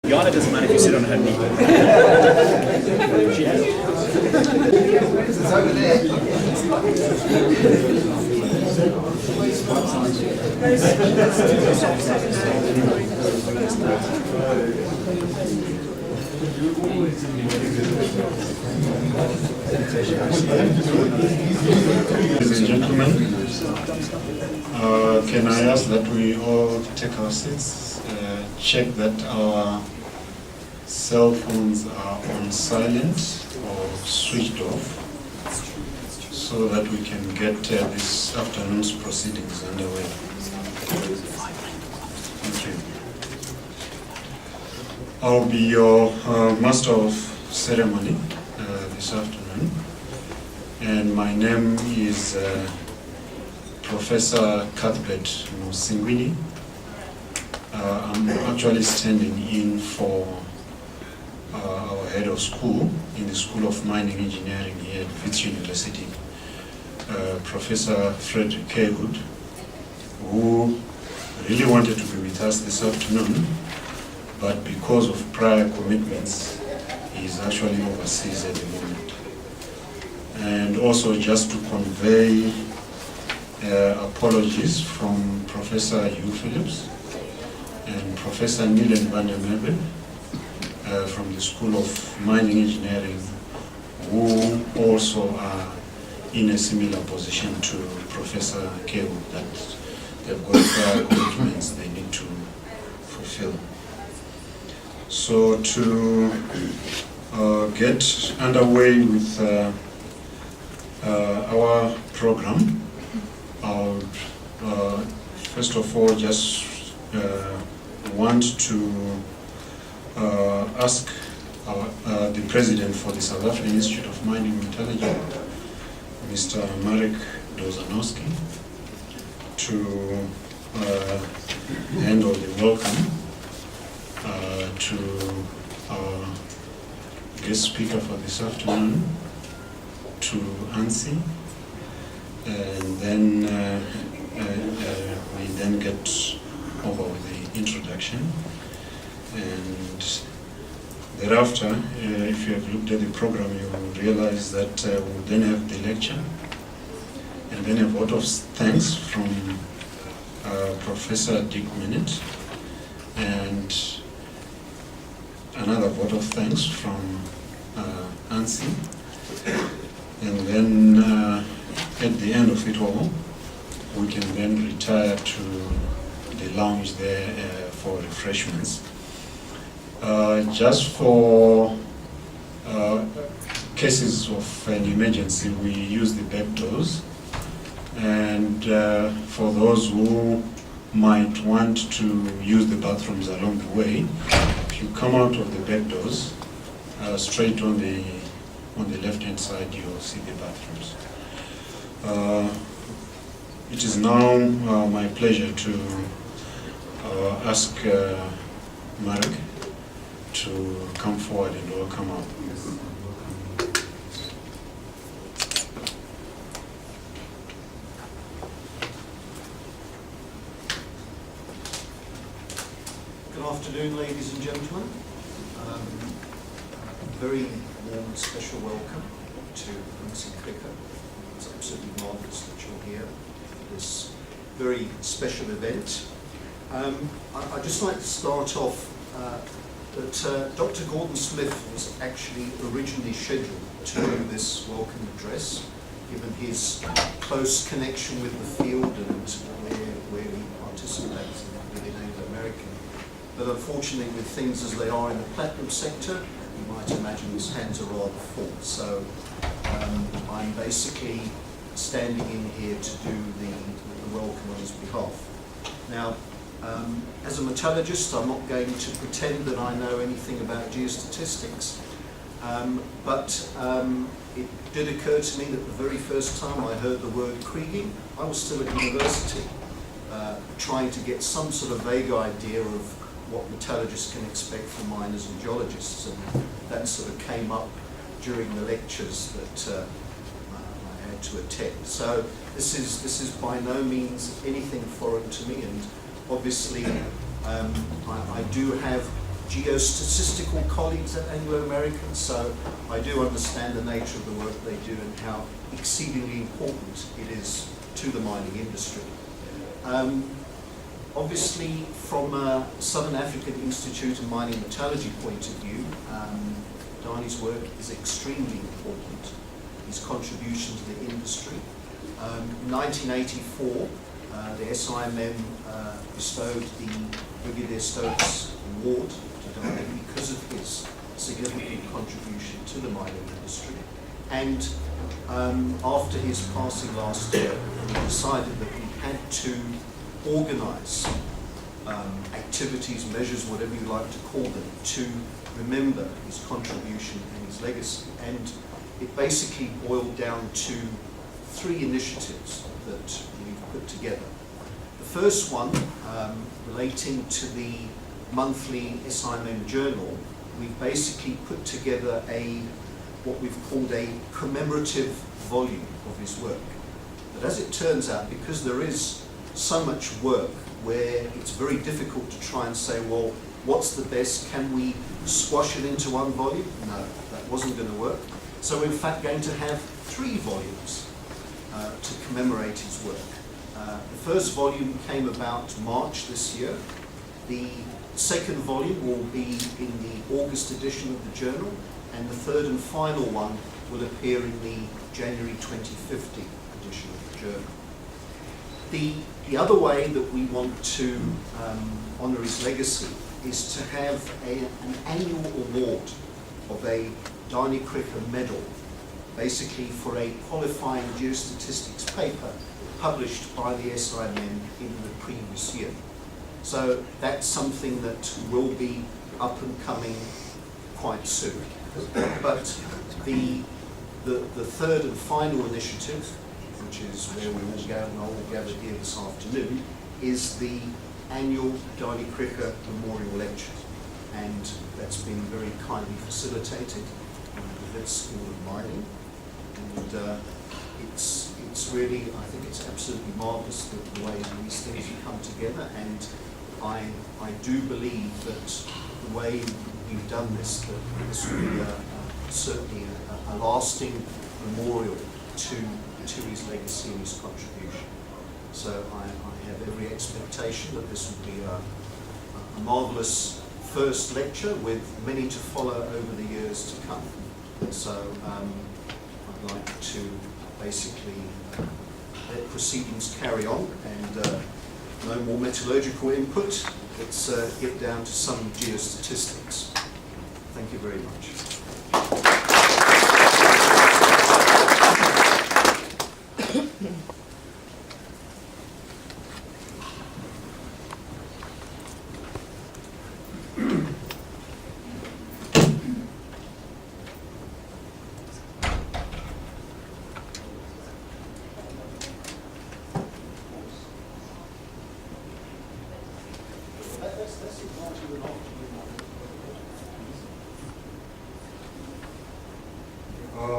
Yana doesn't mind if you sit on her knee. She has it. It's over there. Ladies and gentlemen, can I ask that we all take our seats, check that our cell phones are on silent or switched off, so that we can get this afternoon's proceedings underway. Thank you. I'll be your master of ceremony this afternoon, and my name is Professor Cuthbert Musingwini. I'm actually standing in for our head of school in the School of Mining Engineering here at Wits University, Professor Frederick Kaywood, who really wanted to be with us this afternoon, but because of prior commitments, he's actually overseas at the moment. And also just to convey apologies from Professor Hugh Phillips and Professor Nilen van der Merwe from the School of Mining Engineering, who also are in a similar position to Professor Kaywood, that they've got prior commitments they need to fulfill. So to get underway with our program, I'll first of all just want to ask the President for the South African Institute of Mining Metallurgy, Mr. Marek Dozanowski, to handle the welcome to our guest speaker for this afternoon, to ANSI, and then we then get over with the introduction, and thereafter, if you have looked at the program, you will realize that we'll then have the lecture, and then a vote of thanks from Professor Dick Minute, and another vote of thanks from ANSI, and then at the end of it all, we can then retire to the lounge there for refreshments. Just for cases of an emergency, we use the back doors, and for those who might want to use the bathrooms along the way, if you come out of the back doors, straight on the left-hand side, you'll see the bathrooms. It is now my pleasure to ask Marek to come forward and welcome up. Good afternoon, ladies and gentlemen. Very warm and special welcome to Danie Krige. It's absolutely marvellous that you're here for this very special event. I'd just like to start off that Dr. Gordon Smith was actually originally scheduled to do this welcome address, given his close connection with the field and where he participates within Anglo-American. But unfortunately, with things as they are in the platinum sector, you might imagine his hands are rather full. So I'm basically standing in here to do the welcome on his behalf. Now, as a metallurgist, I'm not going to pretend that I know anything about geostatistics, but it did occur to me that the very first time I heard the word kriging, I was still at university, trying to get some sort of vague idea of what metallurgists can expect from miners and geologists, and that sort of came up during the lectures that I had to attend. So this is by no means anything foreign to me, and obviously I do have geostatistical colleagues at Anglo American, so I do understand the nature of the work they do and how exceedingly important it is to the mining industry. Obviously, from a Southern African Institute of Mining Metallurgy point of view, Danie's work is extremely important, his contribution to the industry. In 1984, the SIMM bestowed the Brigadier Stokes Award to Danie because of his significant contribution to the mining industry. And after his passing last year, we decided that we had to organise activities, measures, whatever you like to call them, to remember his contribution and his legacy. And it basically boiled down to 3 initiatives that we've put together. The first one, relating to the monthly SIMM journal, we've basically put together what we've called a commemorative volume of his work. But as it turns out, because there is so much work where it's very difficult to try and say, well, what's the best? Can we squash it into 1 volume? No, that wasn't going to work. So we're in fact going to have 3 volumes to commemorate his work. The first volume came about March this year. The second volume will be in the August edition of the journal, and the third and final one will appear in the January 2050 edition of the journal. The other way that we want to honour his legacy is to have an annual award of a Danie Krige medal, basically for a qualifying geostatistics paper published by the SIMM in the previous year. So that's something that will be up and coming quite soon. But the third and final initiative, which is where we will go and I will gather here this afternoon, is the annual Danie Krige Memorial Lecture. And that's been very kindly facilitated by the Vet School of Mining. And it's really, I think it's absolutely marvellous the way these things have come together, and I do believe that the way we've done this, that this will be certainly a lasting memorial to his legacy and his contribution. So I have every expectation that this will be a marvellous first lecture with many to follow over the years to come. So I'd like to basically let proceedings carry on, and no more metallurgical input. Let's get down to some geostatistics. Thank you very much.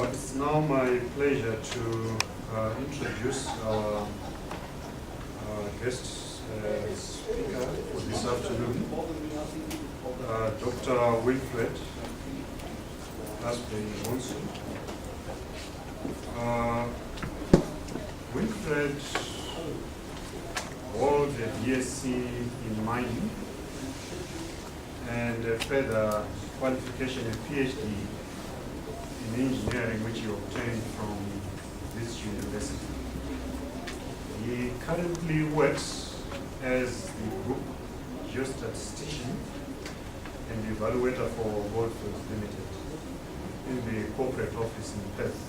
It's now my pleasure to introduce our guest speaker for this afternoon, Dr. Winfred Assibey-Bonsu. Winfred holds a BSc in mining and a further qualification, a PhD in engineering, which he obtained from this university. He currently works as the group geostatistician and evaluator for Goldfields Limited in the corporate office in Perth,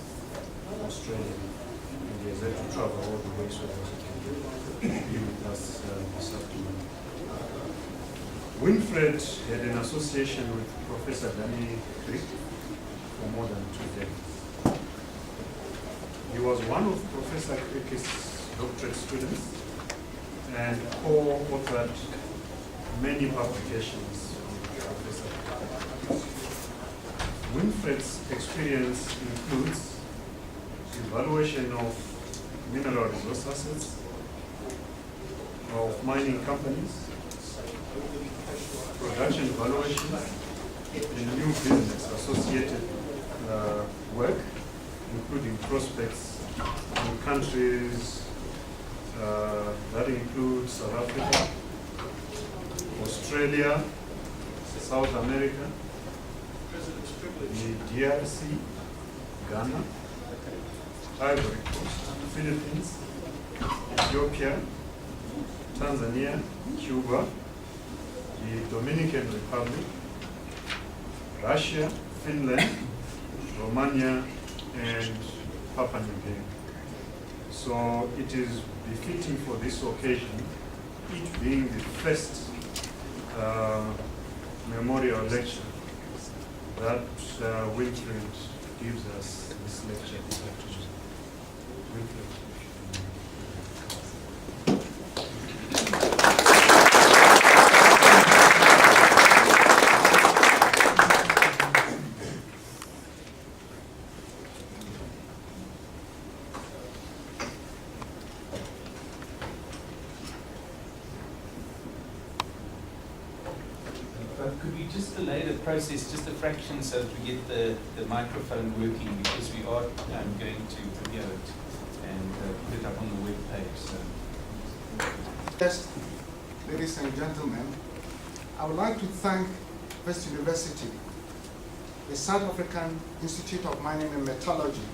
Australia. And he has had to travel all the way so that he can be with us this afternoon. Winfred had an association with Professor Danie Krige for more than 2 decades. He was one of Professor Krige's doctorate students and co-authored many publications with Professor Krige. Winfred's experience includes evaluation of mineral resource assets of mining companies, production evaluation, and new business associated work, including prospects in countries that include South Africa, Australia, South America, the DRC, Ghana, Ivory Coast, Philippines, Ethiopia, Tanzania, Cuba, the Dominican Republic, Russia, Finland, Romania, and Papua New Guinea. So it is befitting for this occasion, it being the first memorial lecture, that Winfred gives us this lecture this afternoon. Winfred. Could we just delay the process just a fraction so that we get the microphone working, because we are going to video it and put it up on the web page. So. Yes, ladies and gentlemen, I would like to thank West University, the South African Institute of Mining and Metallurgy,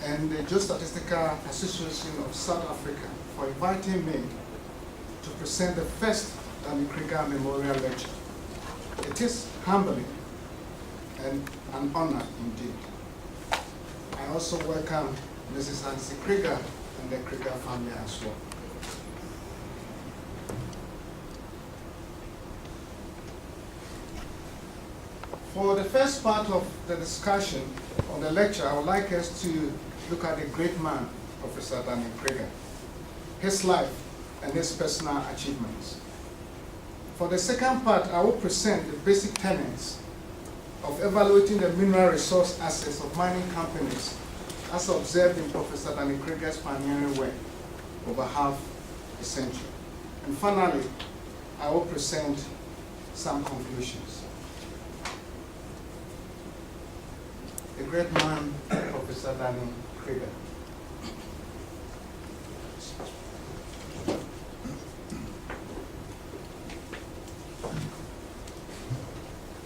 and the Geostatistical Association of South Africa for inviting me to present the first Danie Krige Memorial Lecture. It is humbling and an honor indeed. I also welcome Mrs. Danie Krige and the Krige family as well. For the first part of the discussion on the lecture, I would like us to look at the great man, Professor Danie Krige, his life and his personal achievements. For the second part, I will present the basic tenets of evaluating the mineral resource assets of mining companies as observed in Professor Danie Krige's pioneering work over half a century. And finally, I will present some conclusions. The great man, Professor Danie Krige.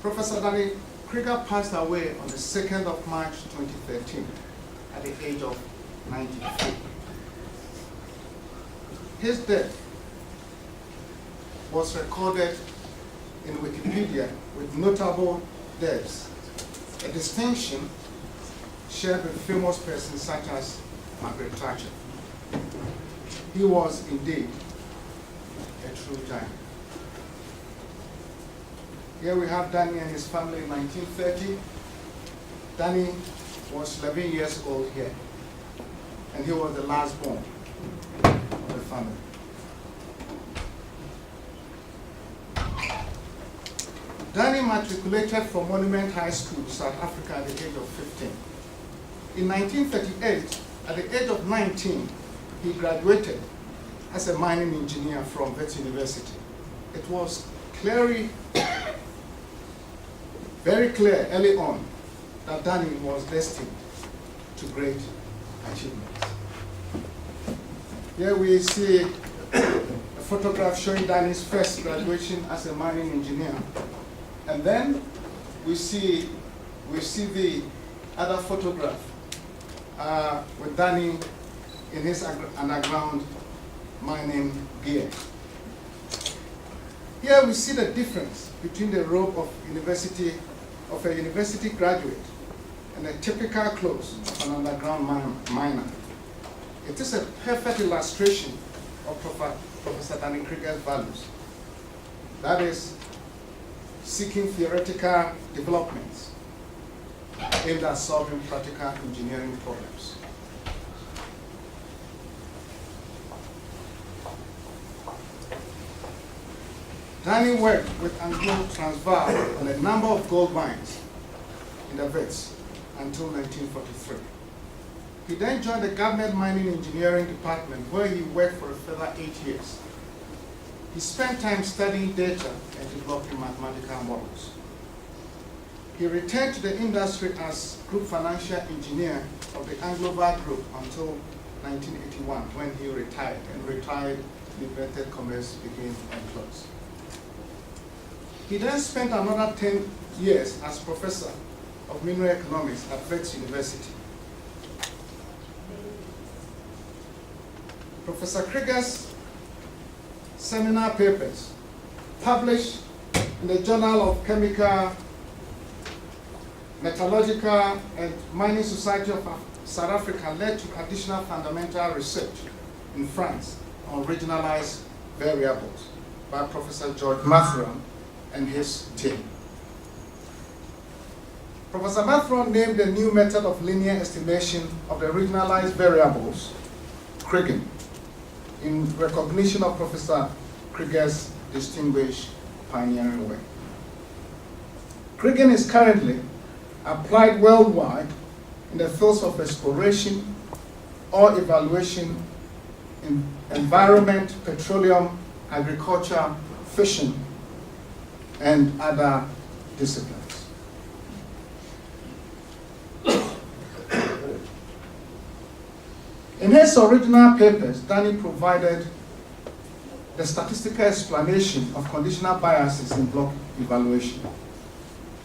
Professor Danie Krige passed away on the 2nd of March 2013 at the age of 93. His death was recorded in Wikipedia with notable deaths, a distinction shared with famous persons such as Margaret Thatcher. He was indeed a true giant. Here we have Danie and his family in 1930. Danie was 11 years old here, and he was the last born of the family. Danie matriculated from Monument High School, South Africa at the age of 15. In 1938, at the age of 19, he graduated as a mining engineer from Wits University. It was very clear early on that Danie was destined to great achievements. Here we see a photograph showing Danie's first graduation as a mining engineer. And then we see the other photograph with Danie in his underground mining gear. Here we see the difference between the robe of a university graduate and a typical clothes of an underground miner. It is a perfect illustration of Professor Danie Krige's values. That is, seeking theoretical developments aimed at solving practical engineering problems. Danie worked with Anglo-Transvaal on a number of gold mines in the Wits until 1943. He then joined the government mining engineering department, where he worked for a further 8 years. he spent time studying data and developing mathematical models. He returned to the industry as Group Financial Engineer of the Anglovar Group until 1981, when he retired, and retired in inverted commerce became employed. He then spent another 10 years as professor of mineral economics at Wits University. Professor Krige's seminar papers published in the Journal of Chemical, Metallurgical and Mining Society of South Africa led to additional fundamental research in France on regionalized variables by Professor George Matheron and his team. Professor Matheron named a new method of linear estimation of the regionalized variables, Krige, in recognition of Professor Krige's distinguished pioneering work. Krige is currently applied worldwide in the fields of exploration or evaluation in environment, petroleum, agriculture, fishing, and other disciplines. In his original papers, Danie provided the statistical explanation of conditional biases in block evaluation.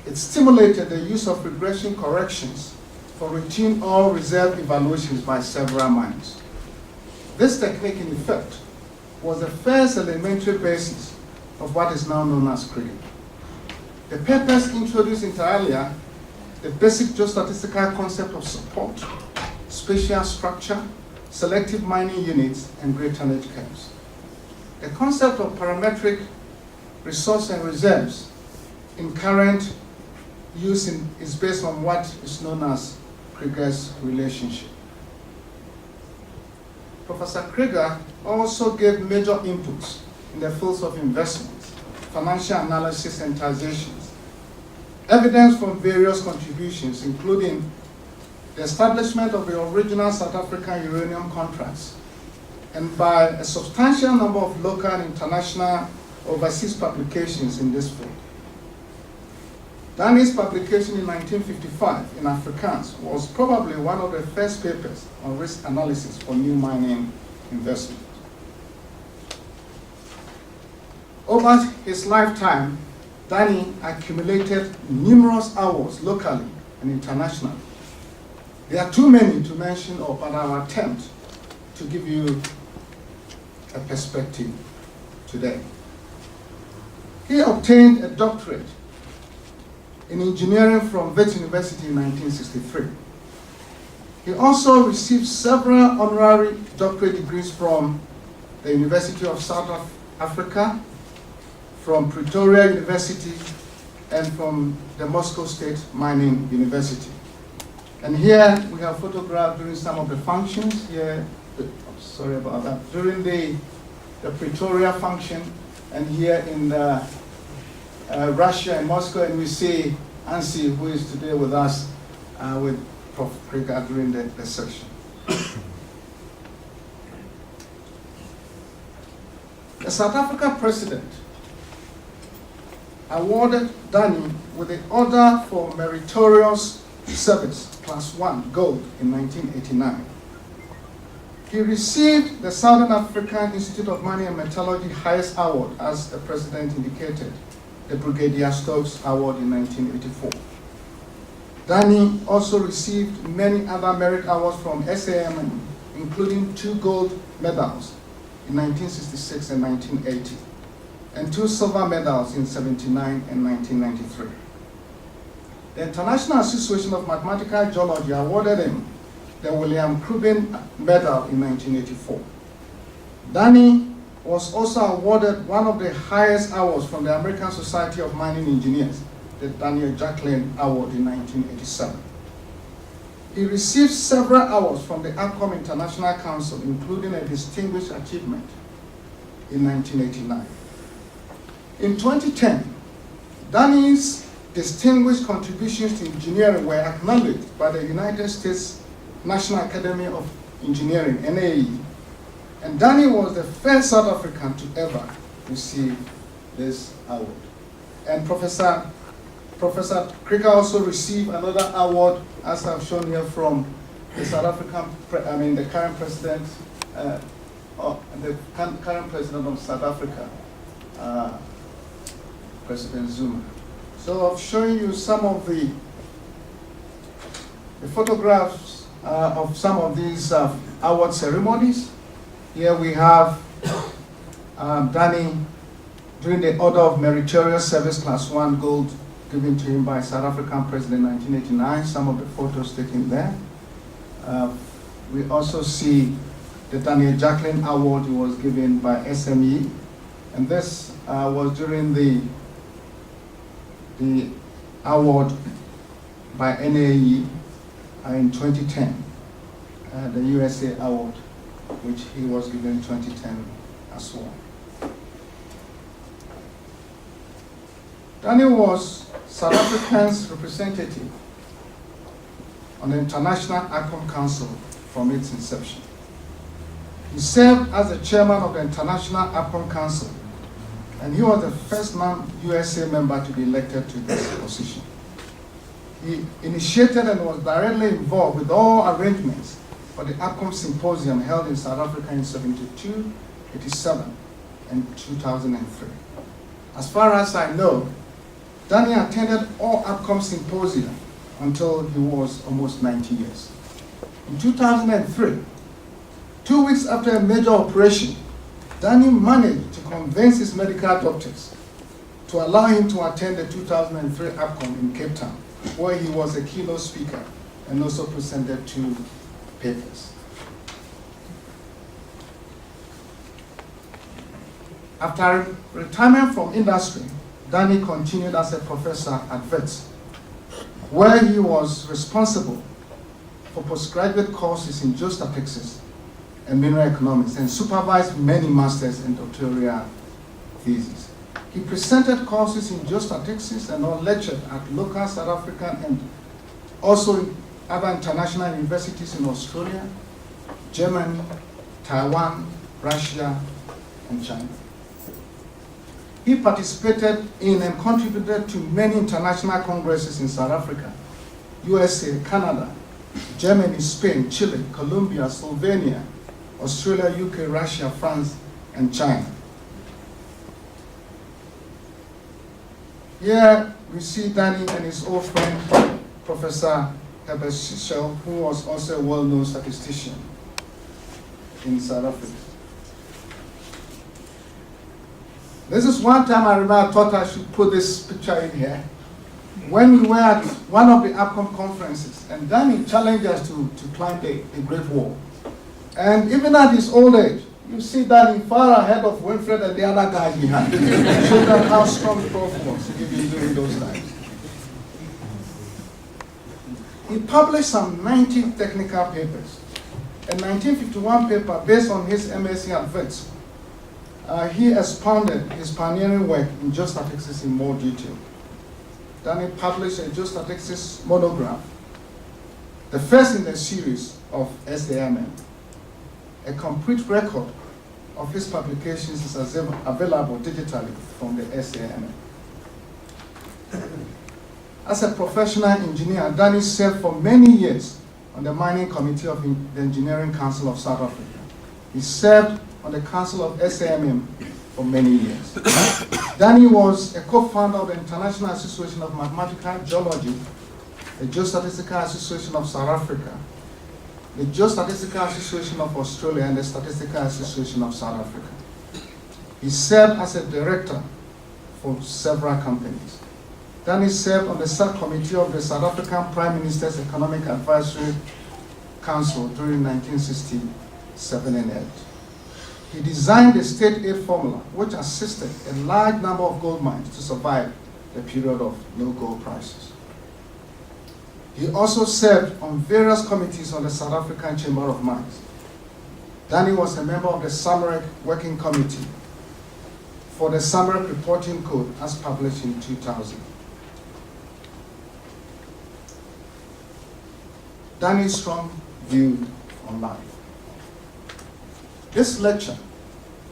It stimulated the use of regression corrections for routine or reserve evaluations by several minds. This technique, in effect, was the first elementary basis of what is now known as Krige. The papers introduced inter alia the basic geostatistical concept of support, spatial structure, selective mining units, and great tonnage curves. The concept of parametric resource and reserves in current use is based on what is known as Krige's relationship. Professor Krige also gave major inputs in the fields of investments, financial analysis, and taxations. Evidence from various contributions, including the establishment of the original South African uranium contracts, and by a substantial number of local and international overseas publications in this field. Danie's publication in 1955 in Afrikaans was probably one of the first papers on risk analysis for new mining investment. Over his lifetime, Danie accumulated numerous awards locally and internationally. There are too many to mention, but I will attempt to give you a perspective today. He obtained a doctorate in engineering from Wits University in 1963. He also received several honorary doctorate degrees from the University of South Africa, from Pretoria University, and from the Moscow State Mining University. And here we have photographed during some of the functions here, sorry about that, during the Pretoria function, and here in Russia and Moscow, and we see Ansi, who is today with us with Prof. Krige during the session. The South Africa president awarded Danie with the Order for Meritorious Service, Class 1, Gold, in 1989. He received the Southern African Institute of Mining and Metallurgy highest award, as the president indicated, the Brigadier Stokes Award in 1984. Danie also received many other merit awards from SAM, including 2 gold medals in 1966 and 1980, and 2 silver medals in 1979 and 1993. The International Association of Mathematical Geology awarded him the William Krubin Medal in 1984. Danie was also awarded one of the highest awards from the American Society of Mining Engineers, the Daniel Jacqueline Award in 1987. He received several awards from the APCOM International Council, including a distinguished achievement in 1989. In 2010, Danie's distinguished contributions to engineering were acknowledged by the United States National Academy of Engineering, NAE, and Danie was the first South African to ever receive this award. And Professor Krige also received another award, as I've shown here, from the South African, the current president, the current president of South Africa, President Zuma. So I've shown you some of the photographs of some of these award ceremonies. Here we have Danie during the Order of Meritorious Service Class 1 Gold given to him by South African President in 1989. Some of the photos taken there. We also see the Daniel Jacqueline Award he was given by SME, and this was during the award by NAE in 2010, the USA Award, which he was given in 2010 as well. Danie was South Africa's representative on the International ACOM Council from its inception. He served as the chairman of the International ACOM Council, and he was the first non-USA member to be elected to this position. He initiated and was directly involved with all arrangements for the ACOM Symposium held in South Africa in 72, 87, and 2003. As far as I know, Danie attended all ACOM Symposia until he was almost 90 years. In 2003, 2 weeks after a major operation, Danie managed to convince his medical doctors to allow him to attend the 2003 ACOM in Cape Town, where he was a keynote speaker and also presented 2 papers. After retirement from industry, Danie continued as a professor at Wits, where he was responsible for postgraduate courses in geostatistics and mineral economics, and supervised many masters and doctoral theses. He presented courses in geostatistics and lectured at local South African and also in other international universities in Australia, Germany, Taiwan, Russia, and China. He participated in and contributed to many international congresses in South Africa, USA, Canada, Germany, Spain, Chile, Colombia, Slovenia, Australia, UK, Russia, France, and China. Here we see Danie and his old friend, Professor Herbert Schell, who was also a well-known statistician in South Africa. This is one time I remember I thought I should put this picture in here. When we were at one of the ACOM conferences, and Danie challenged us to climb the Great Wall. And even at his old age, you see Danie far ahead of Winfred and the other guys behind. Show them how strong the Prof was even during those times. He published some 90 technical papers. A 1951 paper based on his MSc at Wits. He expounded his pioneering work in geostatistics in more detail. Danie published a geostatistics monograph, the first in the series of SAMM. A complete record of his publications is available digitally from the SAMM. As a professional engineer, Danie served for many years on the Mining Committee of the Engineering Council of South Africa. He served on the Council of SAMM for many years. Danie was a co-founder of the International Association of Mathematical Geology, the Geostatistical Association of South Africa, the Geostatistical Association of Australia, and the Statistical Association of South Africa. He served as a director for several companies. Danie served on the subcommittee of the South African Prime Minister's Economic Advisory Council during 1967 and 8. He designed the state aid formula, which assisted a large number of gold mines to survive the period of low gold prices. He also served on various committees on the South African Chamber of Mines. Danie was a member of the SAMREC Working Committee for the SAMREC Reporting Code as published in 2000. Danie's strong view on life. This lecture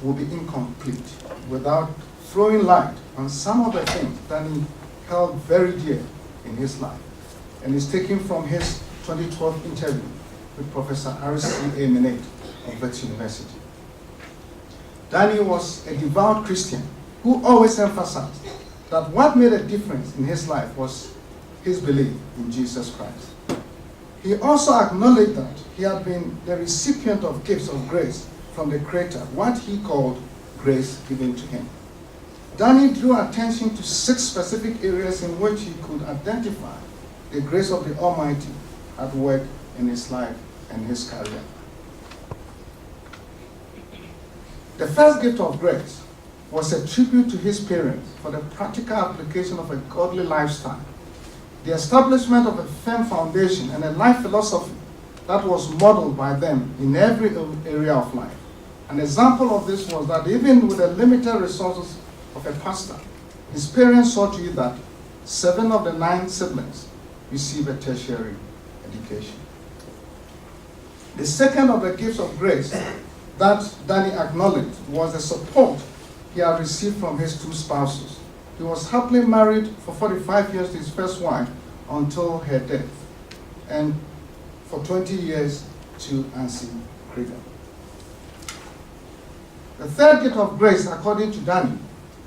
will be incomplete without throwing light on some of the things Danie held very dear in his life, and is taken from his 2012 interview with Professor Assibey-Bonsu of Wits University. Danie was a devout Christian who always emphasized that what made a difference in his life was his belief in Jesus Christ. He also acknowledged that he had been the recipient of gifts of grace from the Creator, what he called grace given to him. Danie drew attention to 6 specific areas in which he could identify the grace of the Almighty at work in his life and his career. The first gift of grace was a tribute to his parents for the practical application of a godly lifestyle, the establishment of a firm foundation and a life philosophy that was modeled by them in every area of life. An example of this was that even with the limited resources of a pastor, his parents saw to it that 7 of the 9 siblings receive a tertiary education. The second of the gifts of grace that Danie acknowledged was the support he had received from his 2 spouses. He was happily married for 45 years to his first wife until her death, and for 20 years to Danie Krige. The third gift of grace, according to Danie,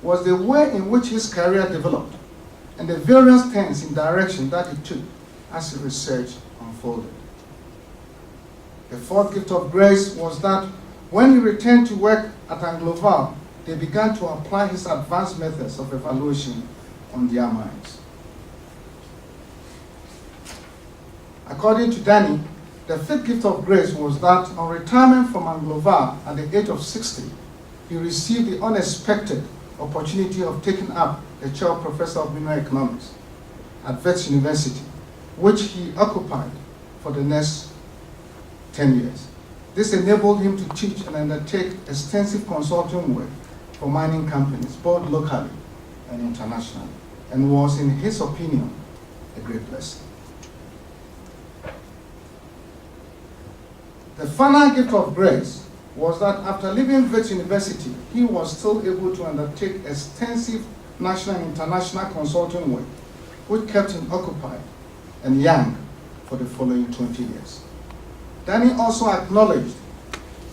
was the way in which his career developed and the various turns in direction that he took as his research unfolded. The fourth gift of grace was that when he returned to work at Anglo-Val, they began to apply his advanced methods of evaluation on their minds. According to Danie, the fifth gift of grace was that on retirement from Anglo-Val at the age of 60, he received the unexpected opportunity of taking up the chair of Professor of Mineral Economics at Wits University, which he occupied for the next 10 years. This enabled him to teach and undertake extensive consulting work for mining companies, both locally and internationally, and was, in his opinion, a great blessing. The final gift of grace was that after leaving Wits University, he was still able to undertake extensive national and international consulting work, which kept him occupied and young for the following 20 years. Danie also acknowledged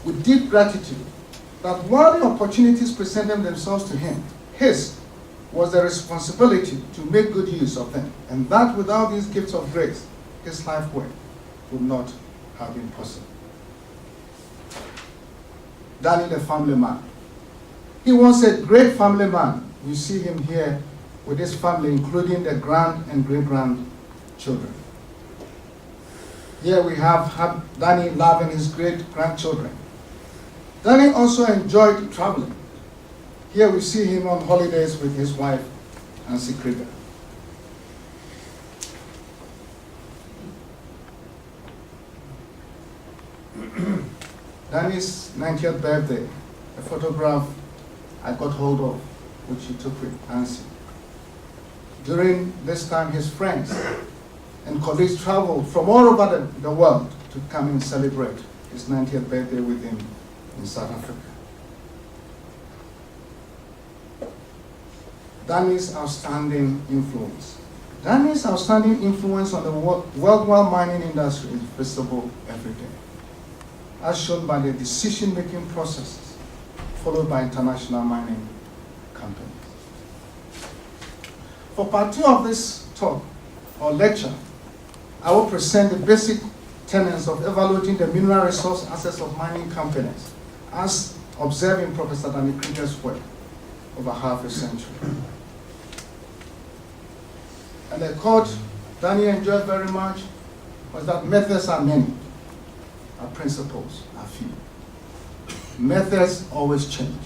with deep gratitude that while the opportunities presented themselves to him, his was the responsibility to make good use of them, and that without these gifts of grace, his life work would not have been possible. Danie, the family man. He was a great family man. You see him here with his family, including the grand and great-grandchildren. Here we have Danie loving his great-grandchildren. Danie also enjoyed traveling. Here we see him on holidays with his wife, Danie Krige. Danie's 90th birthday, a photograph I got hold of, which he took with Danie. During this time, his friends and colleagues traveled from all over the world to come and celebrate his 90th birthday with him in South Africa. Danie's outstanding influence. Danie's outstanding influence on the worldwide mining industry is visible every day, as shown by the decision-making processes followed by international mining companies. For part 2 of this talk or lecture, I will present the basic tenets of evaluating the mineral resource assets of mining companies as observed in Professor Danie Krige's work over half a century. And the quote Danie enjoyed very much was that methods are many, our principles are few. Methods always change.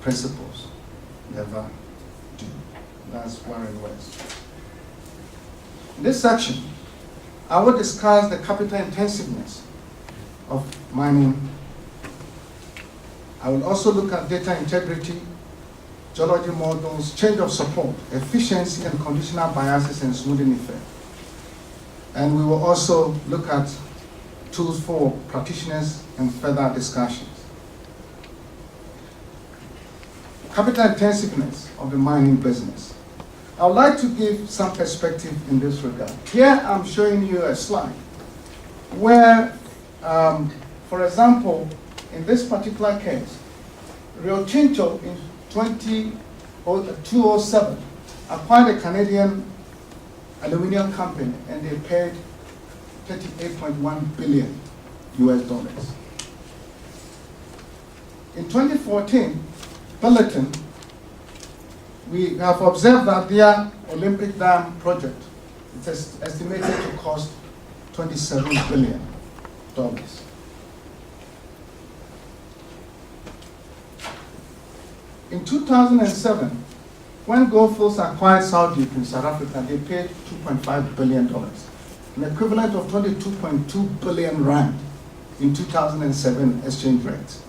Principles never do. That's Warren West. In this section, I will discuss the capital intensiveness of mining. I will also look at data integrity, geology models, change of support, efficiency and conditional biases and smoothing effect. And we will also look at tools for practitioners and further discussions. capital intensiveness of the mining business. I would like to give some perspective in this regard. Here I'm showing you a slide where, for example, in this particular case, Rio Tinto in 2007 acquired a Canadian aluminum company and they paid $38.1 billion US dollars. In 2014, Peloton, we have observed that their Olympic Dam project is estimated to cost $27 billion. In 2007, when Goldfields acquired South Deep in South Africa, they paid $2.5 billion, an equivalent of 22.2 billion rand in 2007 exchange rates.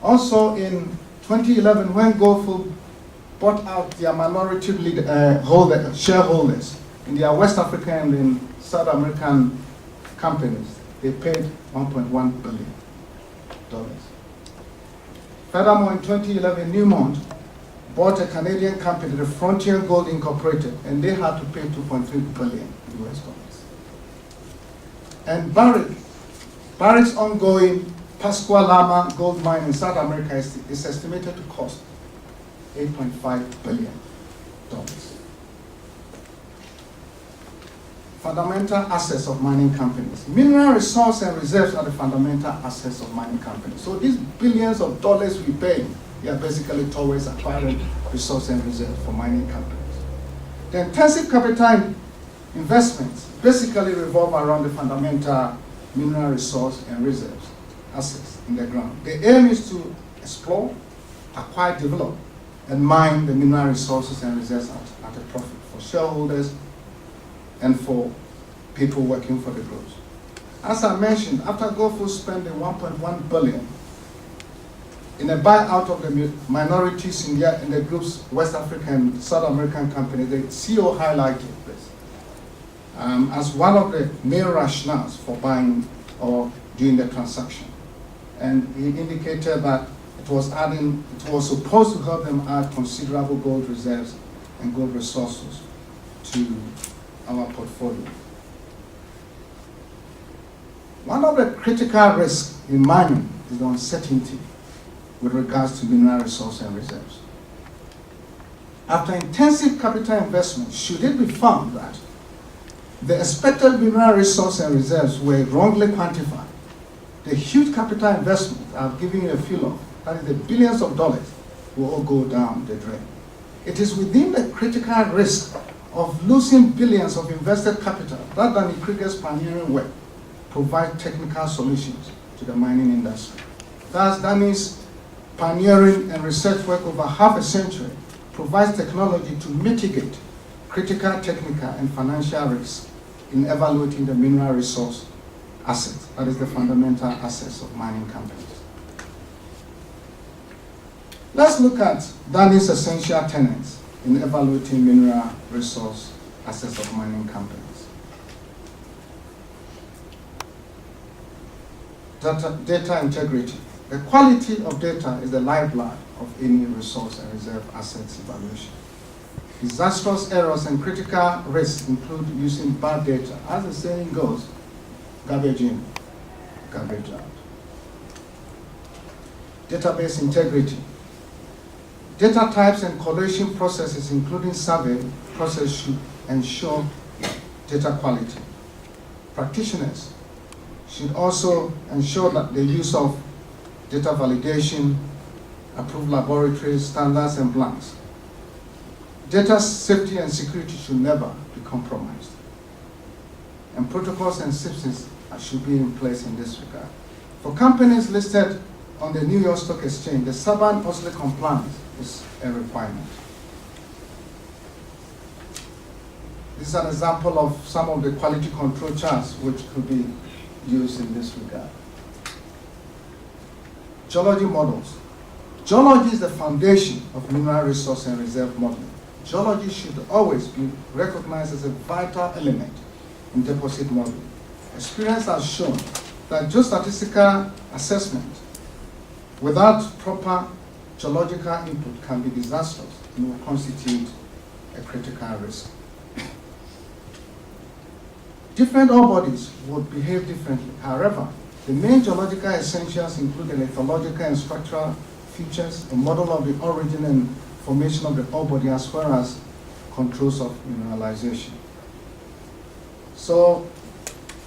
Also in 2011, when Goldfields bought out their minority shareholders in their West African and South American companies, they paid $1.1 billion. Furthermore, in 2011, Newmont bought a Canadian company, the Frontier Gold Incorporated, and they had to pay $2.3 billion US dollars. And Barrick's ongoing Pascua Lama gold mine in South America is estimated to cost $8.5 billion. Fundamental assets of mining companies. Mineral resource and reserves are the fundamental assets of mining companies. So these billions of dollars we pay, they are basically towards acquiring resource and reserves for mining companies. The intensive capital investments basically revolve around the fundamental mineral resource and reserves assets in the ground. The aim is to explore, acquire, develop, and mine the mineral resources and reserves at a profit for shareholders and for people working for the groups. As I mentioned, after Goldfields spending $1.1 billion in a buyout of the minorities in the group's West African, South American company, the CEO highlighted this as one of the main rationales for buying or doing the transaction. And he indicated that it was supposed to help them add considerable gold reserves and gold resources to our portfolio. One of the critical risks in mining is the uncertainty with regards to mineral resources and reserves. After intensive capital investment, should it be found that the expected mineral resources and reserves were wrongly quantified, the huge capital investment I've given you a feel of, that is the billions of dollars, will all go down the drain. It is within the critical risk of losing billions of invested capital that Danie Krige's pioneering work provides technical solutions to the mining industry. Thus, Danie's pioneering and research work over half a century provides technology to mitigate critical technical and financial risks in evaluating the mineral resource assets, that is the fundamental assets of mining companies. Let's look at Danie's essential tenets in evaluating mineral resource assets of mining companies. Data integrity. The quality of data is the lifeblood of any resource and reserve assets evaluation. Disastrous errors and critical risks include using bad data. As the saying goes, garbage in, garbage out. Database integrity. Data types and collation processes, including survey process, should ensure data quality. Practitioners should also ensure that the use of data validation, approved laboratories, standards, and blanks. Data safety and security should never be compromised. And protocols and systems should be in place in this regard. For companies listed on the New York Stock Exchange, the Sarbanes-Oxley compliance is a requirement. This is an example of some of the quality control charts which could be used in this regard. Geology models. Geology is the foundation of mineral resource and reserve modeling. Geology should always be recognized as a vital element in deposit modeling. Experience has shown that geostatistical assessment without proper geological input can be disastrous and will constitute a critical risk. Different ore bodies would behave differently. However, the main geological essentials include the lithological and structural features, a model of the origin and formation of the ore body, as well as controls of mineralization. So,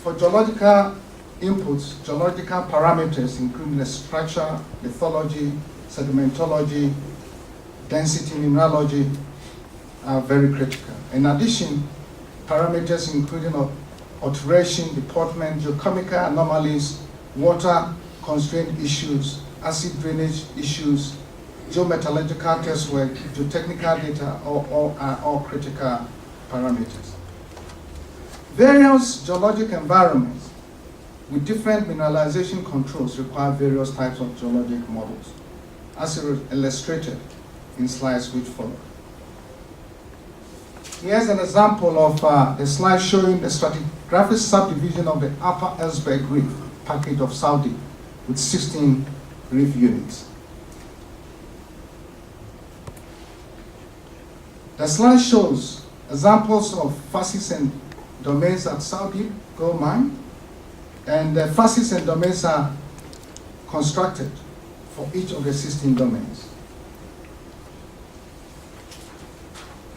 for geological inputs, geological parameters, including the structure, lithology, sedimentology, density mineralogy, are very critical. In addition, parameters including alteration, deportment, geochemical anomalies, water constraint issues, acid drainage issues, geometallurgical test work, geotechnical data are all critical parameters. Various geologic environments with different mineralization controls require various types of geologic models, as illustrated in slides which follow. Here's an example of the slide showing the stratigraphic subdivision of the Upper Elsberg Reef package of Saudi with 16 reef units. The slide shows examples of facies and domains at Saudi gold mine, and the facies and domains are constructed for each of the 16 domains.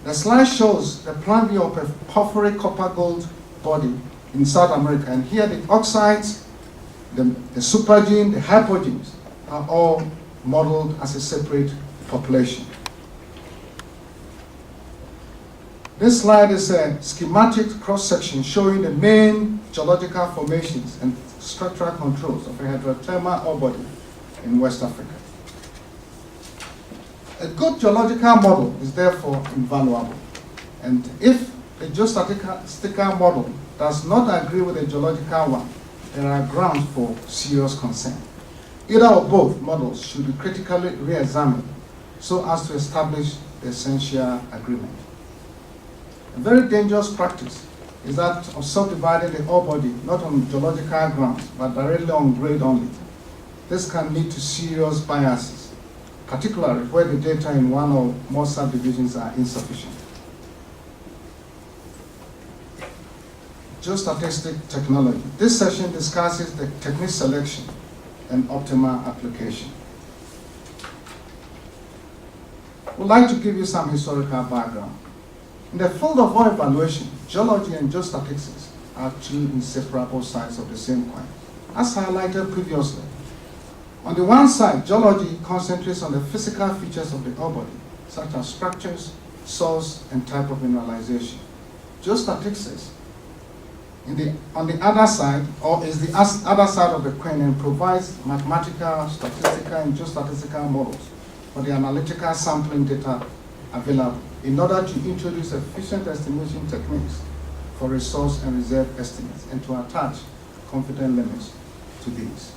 The slide shows the plan view of a porphyry copper gold body in South America, and here the oxides, the supergene, the hypogenes are all modeled as a separate population. This slide is a schematic cross-section showing the main geological formations and structural controls of a hydrothermal ore body in West Africa. A good geological model is therefore invaluable, and if a geostatistical model does not agree with a geological one, there are grounds for serious concern. Either or both models should be critically re-examined so as to establish the essential agreement. A very dangerous practice is that of subdividing the ore body not on geological grounds but directly on grade only. This can lead to serious biases, particularly where the data in one or more subdivisions are insufficient. Geostatistic technology. This session discusses the technique selection and optimal application. We'd like to give you some historical background. In the field of ore evaluation, geology and geostatistics are two inseparable sides of the same coin, as highlighted previously. On the one side, geology concentrates on the physical features of the ore body, such as structures, source, and type of mineralization. Geostatistics, on the other side, or is the other side of the coin, and provides mathematical, statistical, and geostatistical models for the analytical sampling data available in order to introduce efficient estimation techniques for resource and reserve estimates and to attach confidence limits to these.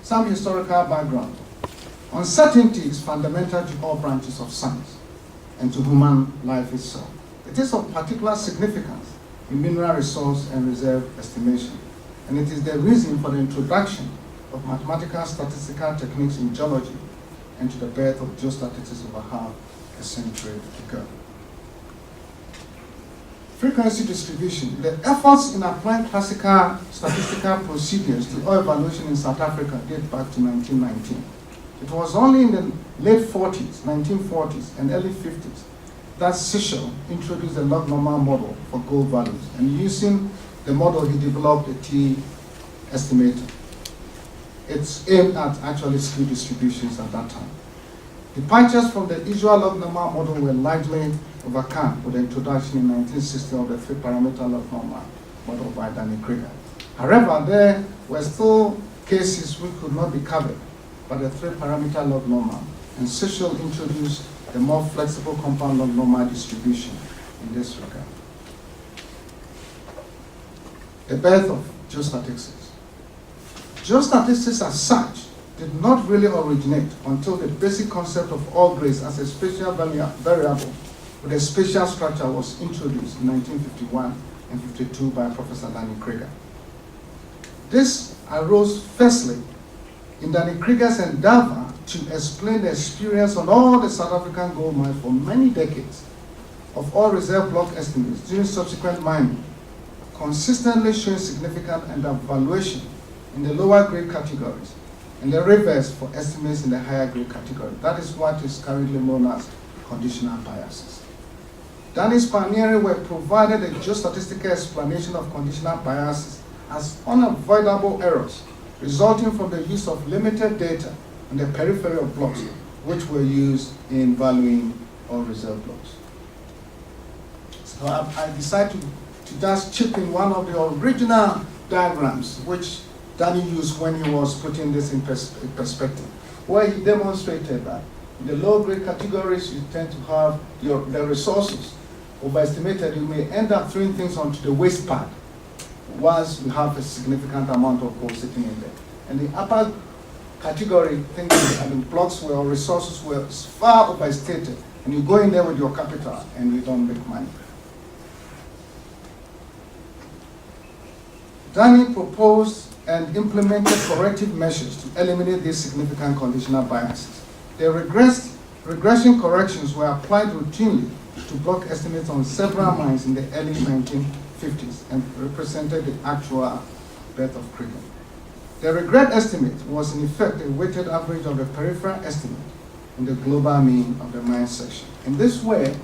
Some historical background. Uncertainty is fundamental to all branches of science and to human life itself. It is of particular significance in mineral resource and reserve estimation, and it is the reason for the introduction of mathematical statistical techniques in geology and to the birth of geostatistics over half a century ago. Frequency distribution. The efforts in applying classical statistical procedures to ore evaluation in South Africa date back to 1919. It was only in the late 40s, 1940s, and early 50s that Sichel introduced the log normal model for gold values, and using the model he developed a T estimator. It's aimed at actually skew distributions at that time. Departures from the usual log normal model were largely overcome with the introduction in 1960 of the three-parameter log normal model by Danie Krige. However, there were still cases which could not be covered by the three-parameter log normal, and Sichel introduced the more flexible compound log normal distribution in this regard. The birth of geostatistics. Geostatistics as such did not really originate until the basic concept of ore grades as a spatial variable with a spatial structure was introduced in 1951 and 52 by Professor Danie Krige. This arose firstly in Danie Krige's endeavor to explain the experience on all the South African gold mines for many decades of all reserve block estimates during subsequent mining, consistently showing significant undervaluation in the lower grade categories and the reverse for estimates in the higher grade category. That is what is currently known as conditional biases. Danie's pioneering work provided a geostatistical explanation of conditional biases as unavoidable errors resulting from the use of limited data on the periphery of blocks, which were used in valuing all reserve blocks. So I decided to just chip in one of the original diagrams which Danie used when he was putting this in perspective, where he demonstrated that in the low grade categories you tend to have the resources overestimated. You may end up throwing things onto the waste pad once you have a significant amount of gold sitting in there. And the upper category, things and blocks where resources were far overstated, and you go in there with your capital and you don't make money. Danie proposed and implemented corrective measures to eliminate these significant conditional biases. The regression corrections were applied routinely to block estimates on several mines in the early 1950s and represented the actual birth of Krige. The regret estimate was in effect a weighted average of the peripheral estimate and the global mean of the mine section. In this way,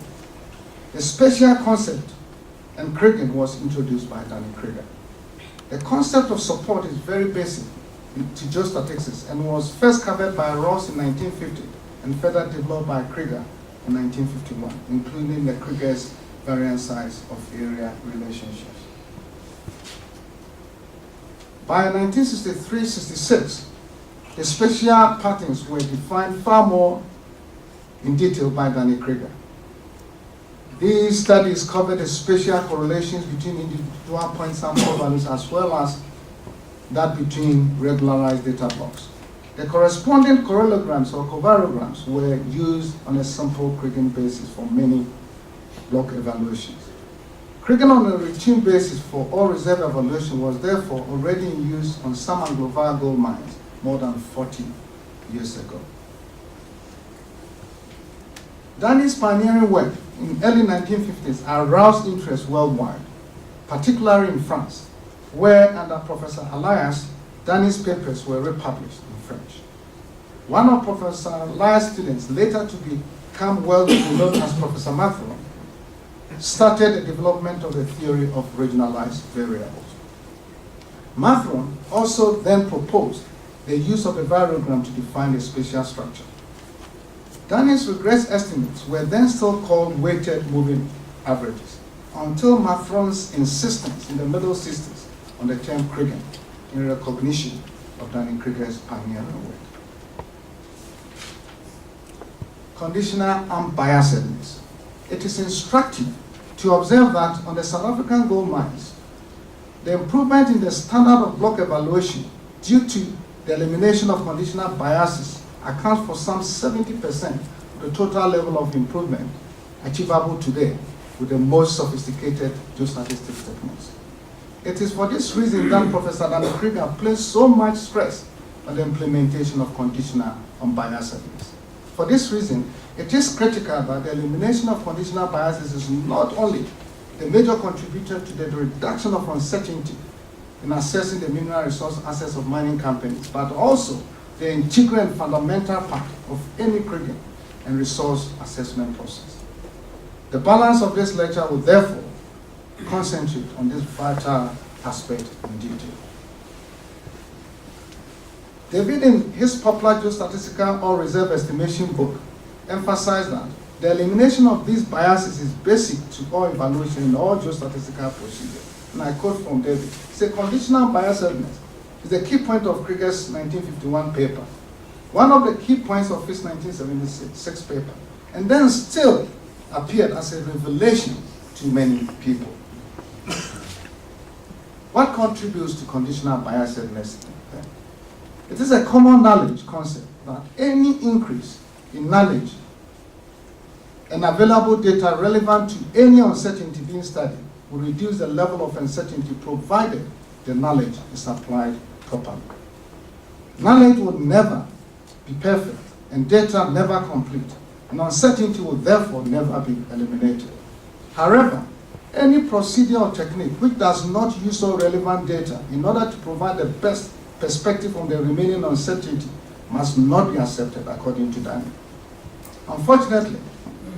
the spatial concept and Krige was introduced by Danie Krige. The concept of support is very basic to geostatistics and was first covered by Ross in 1950 and further developed by Krige in 1951, including the Krige's variance size of area relationships. By 1963-66, the spatial patterns were defined far more in detail by Danie Krige. These studies covered the spatial correlations between individual point sample values as well as that between regularized data blocks. The corresponding correlograms or covariograms were used on a sample Krige basis for many block evaluations. Krige on a routine basis for all reserve evaluation was therefore already in use on some Anglo-Var gold mines more than 40 years ago. Danie's pioneering work in early 1950s aroused interest worldwide, particularly in France, where under Professor Elias, Danie's papers were republished in French. One of Professor Elias' students, later to become well known as Professor Matheron, started the development of the theory of regionalized variables. Matheron also then proposed the use of a variogram to define the spatial structure. Danie's regress estimates were then still called weighted moving averages, until Matheron's insistence in the middle 60s on the term Krige in recognition of Danie Krige's pioneering work. Conditional unbiasedness. It is instructive to observe that on the South African gold mines, the improvement in the standard of block evaluation due to the elimination of conditional biases accounts for some 70% of the total level of improvement achievable today with the most sophisticated geostatistics techniques. It is for this reason that Professor Danie Krige placed so much stress on the implementation of conditional unbiasedness. For this reason, it is critical that the elimination of conditional biases is not only the major contributor to the reduction of uncertainty in assessing the mineral resource assets of mining companies, but also the integral and fundamental part of any Krige and resource assessment process. The balance of this lecture will therefore concentrate on this vital aspect in detail. David, in his popular geostatistical or reserve estimation book, emphasized that the elimination of these biases is basic to all evaluation in all geostatistical procedures. And I quote from David, "It's conditional biasedness is the key point of Krige's 1951 paper, one of the key points of his 1976 paper, and then still appeared as a revelation to many people." What contributes to conditional biasedness? It is a common knowledge concept that any increase in knowledge and available data relevant to any uncertainty being studied will reduce the level of uncertainty provided the knowledge is applied properly. Knowledge will never be perfect, and data never complete, and uncertainty will therefore never be eliminated. However, any procedure or technique which does not use all relevant data in order to provide the best perspective on the remaining uncertainty must not be accepted, according to Danie. Unfortunately,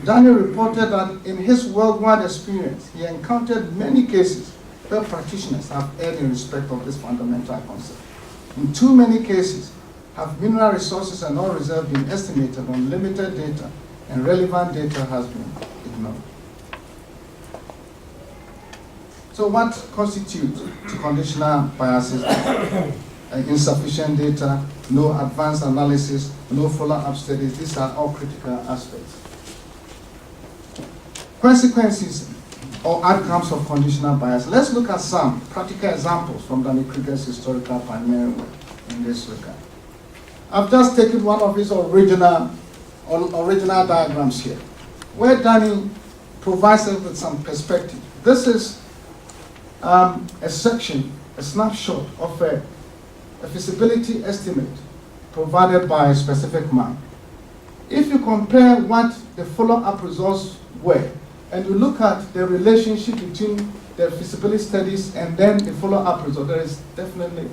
Danie reported that in his worldwide experience, he encountered many cases where practitioners have erred in respect of this fundamental concept. In too many cases, have mineral resources and oil reserve been estimated on limited data, and relevant data has been ignored. So what constitutes conditional biases? Insufficient data, no advanced analysis, no follow-up studies. These are all critical aspects. Consequences or outcomes of conditional bias. Let's look at some practical examples from Danie Krige's historical pioneering work in this regard. I've just taken one of his original diagrams here, where Danie provides us with some perspective. This is a section, a snapshot of a feasibility estimate provided by a specific mine. If you compare what the follow-up results were, and you look at the relationship between the feasibility studies and then the follow-up result, there is definitely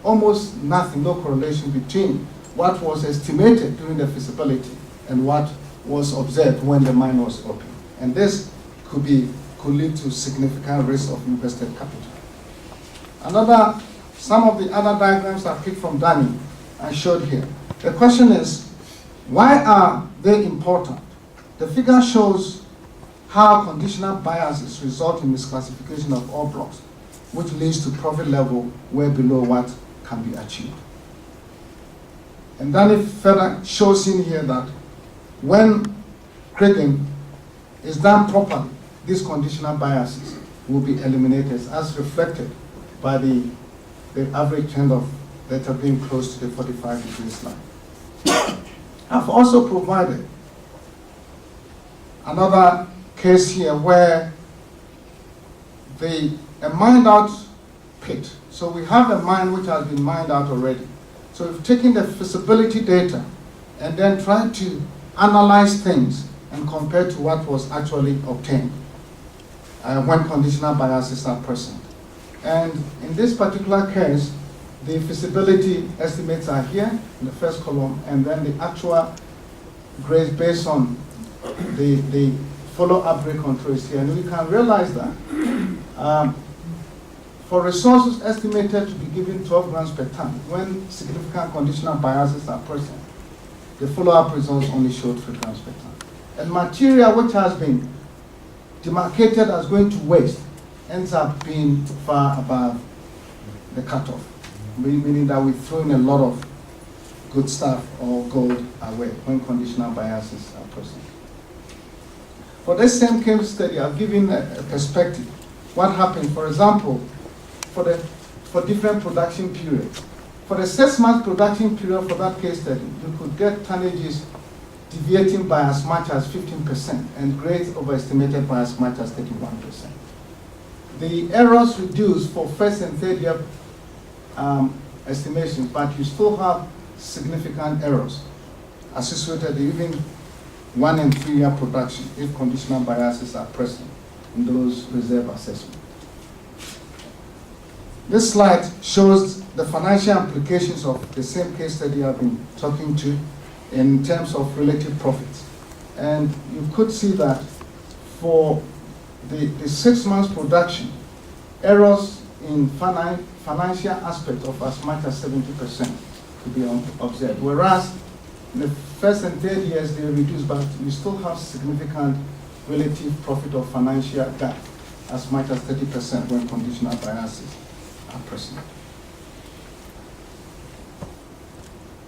almost nothing, no correlation between what was estimated during the feasibility and what was observed when the mine was open. And this could lead to significant risk of invested capital. Some of the other diagrams I picked from Danie I showed here. The question is, why are they important? The figure shows how conditional biases result in misclassification of ore blocks, which leads to profit level way below what can be achieved. And Danie further shows in here that when kriging is done properly, these conditional biases will be eliminated as reflected by the average trend of data being close to the 45 degrees line. I've also provided another case here where a mined out pit. So we have a mine which has been mined out already. So we've taken the feasibility data and then tried to analyze things and compare to what was actually obtained when conditional biases are present. And in this particular case, the feasibility estimates are here in the first column, and then the actual grades based on the follow-up grade control is here. And we can realize that for resources estimated to be given 12 grams per ton, when significant conditional biases are present, the follow-up results only show 3 grams per ton. And material which has been demarcated as going to waste ends up being far above the cutoff, meaning that we throw in a lot of good stuff or gold away when conditional biases are present. For this same case study, I've given a perspective. What happened, for example, for different production periods. For the 6-month production period for that case study, you could get tonnages deviating by as much as 15% and grades overestimated by as much as 31%. The errors reduced for first and third year estimations, but you still have significant errors associated with even 1 and 3 year production if conditional biases are present in those reserve assessments. This slide shows the financial implications of the same case study I've been talking to in terms of relative profits. And you could see that for the 6 months production, errors in financial aspects of as much as 70% could be observed. Whereas in the first and third years, they reduce, but you still have significant relative profit or financial gap as much as 30% when conditional biases are present.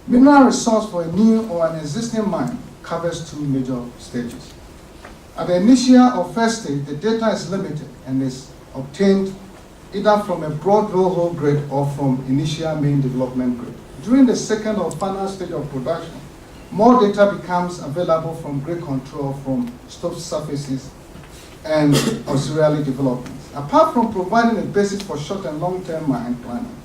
Mineral resource for a new or an existing mine covers 2 major stages. At the initial or first stage, the data is limited and is obtained either from a broad drill hole grade or from initial main development grade. During the second or final stage of production, more data becomes available from grade control, from stope surfaces, and auxiliary developments. Apart from providing a basis for short and long-term mine planning,